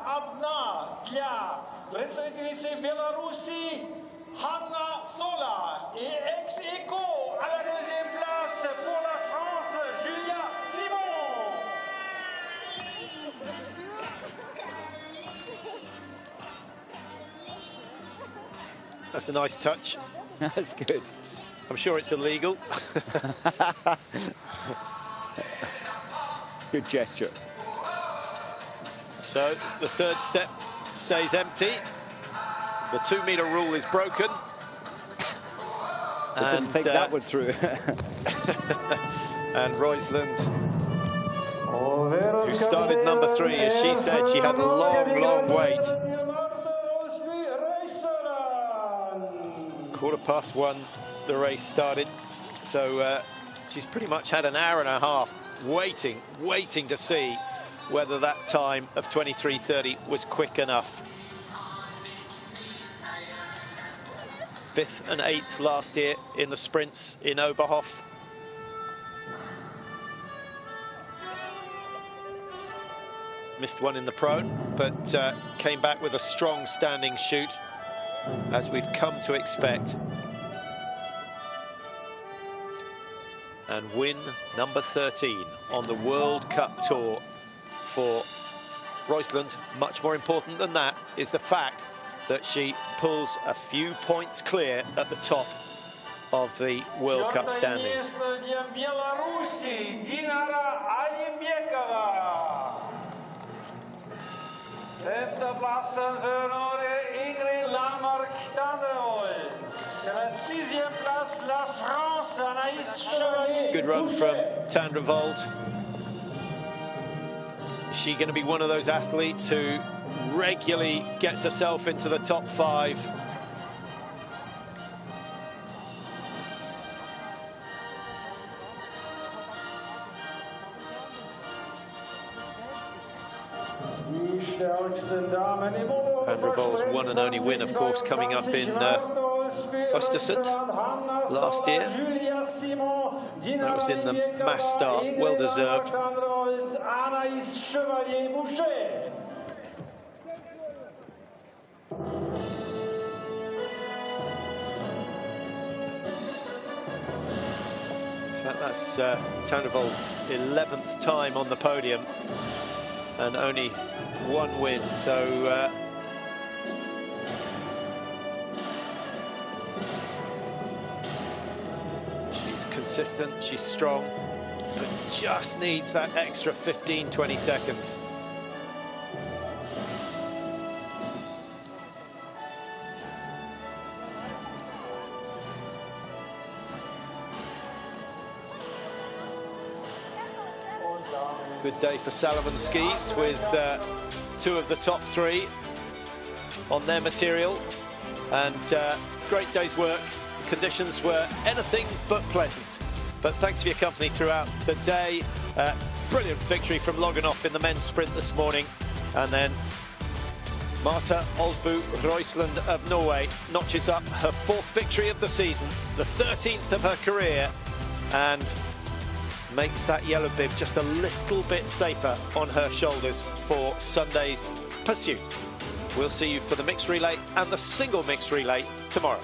Одна для представительницы Беларуси Hanna Sola et ex-aequo à la 2e place pour la France, Julia Simon. That's a nice touch. That's good. I'm sure it's illegal. Good gesture. So the third step stays empty. The 2-meter rule is broken. I didn't think that went through. And Roysland, who started number 3, as she said, she had a long wait. 1:15, the race started. So she's pretty much had an hour and a half waiting to see whether that time of 23:30 was quick enough. 5th and 8th last year in the sprints in Oberhof. Missed one in the prone, but came back with a strong standing shoot, as we've come to expect. And win number 13 on the World Cup Tour for Roysland. Much more important than that is the fact that she pulls a few points clear at the top of the World Cup standings. Good run from Tandrevold. Is she going to be one of those athletes who regularly gets herself into the top 5? And Revol's one and only win, of course, coming up in Östersund last year. That was in the mass start, well deserved. In fact, that's Tone Revol's 11th time on the podium and only one win, so she's consistent, she's strong, but just needs that extra 15-20 seconds. Good day for Sullivan skis with two of the top three on their material, and great day's work. Conditions were anything but pleasant, but thanks for your company throughout the day. Brilliant victory from Oberhof in the men's sprint this morning, and then Marta Olsbu Roisland of Norway notches up her 4th victory of the season, the 13th of her career, and makes that yellow bib just a little bit safer on her shoulders for Sunday's pursuit. We'll see you for the mixed relay and the single mixed relay tomorrow.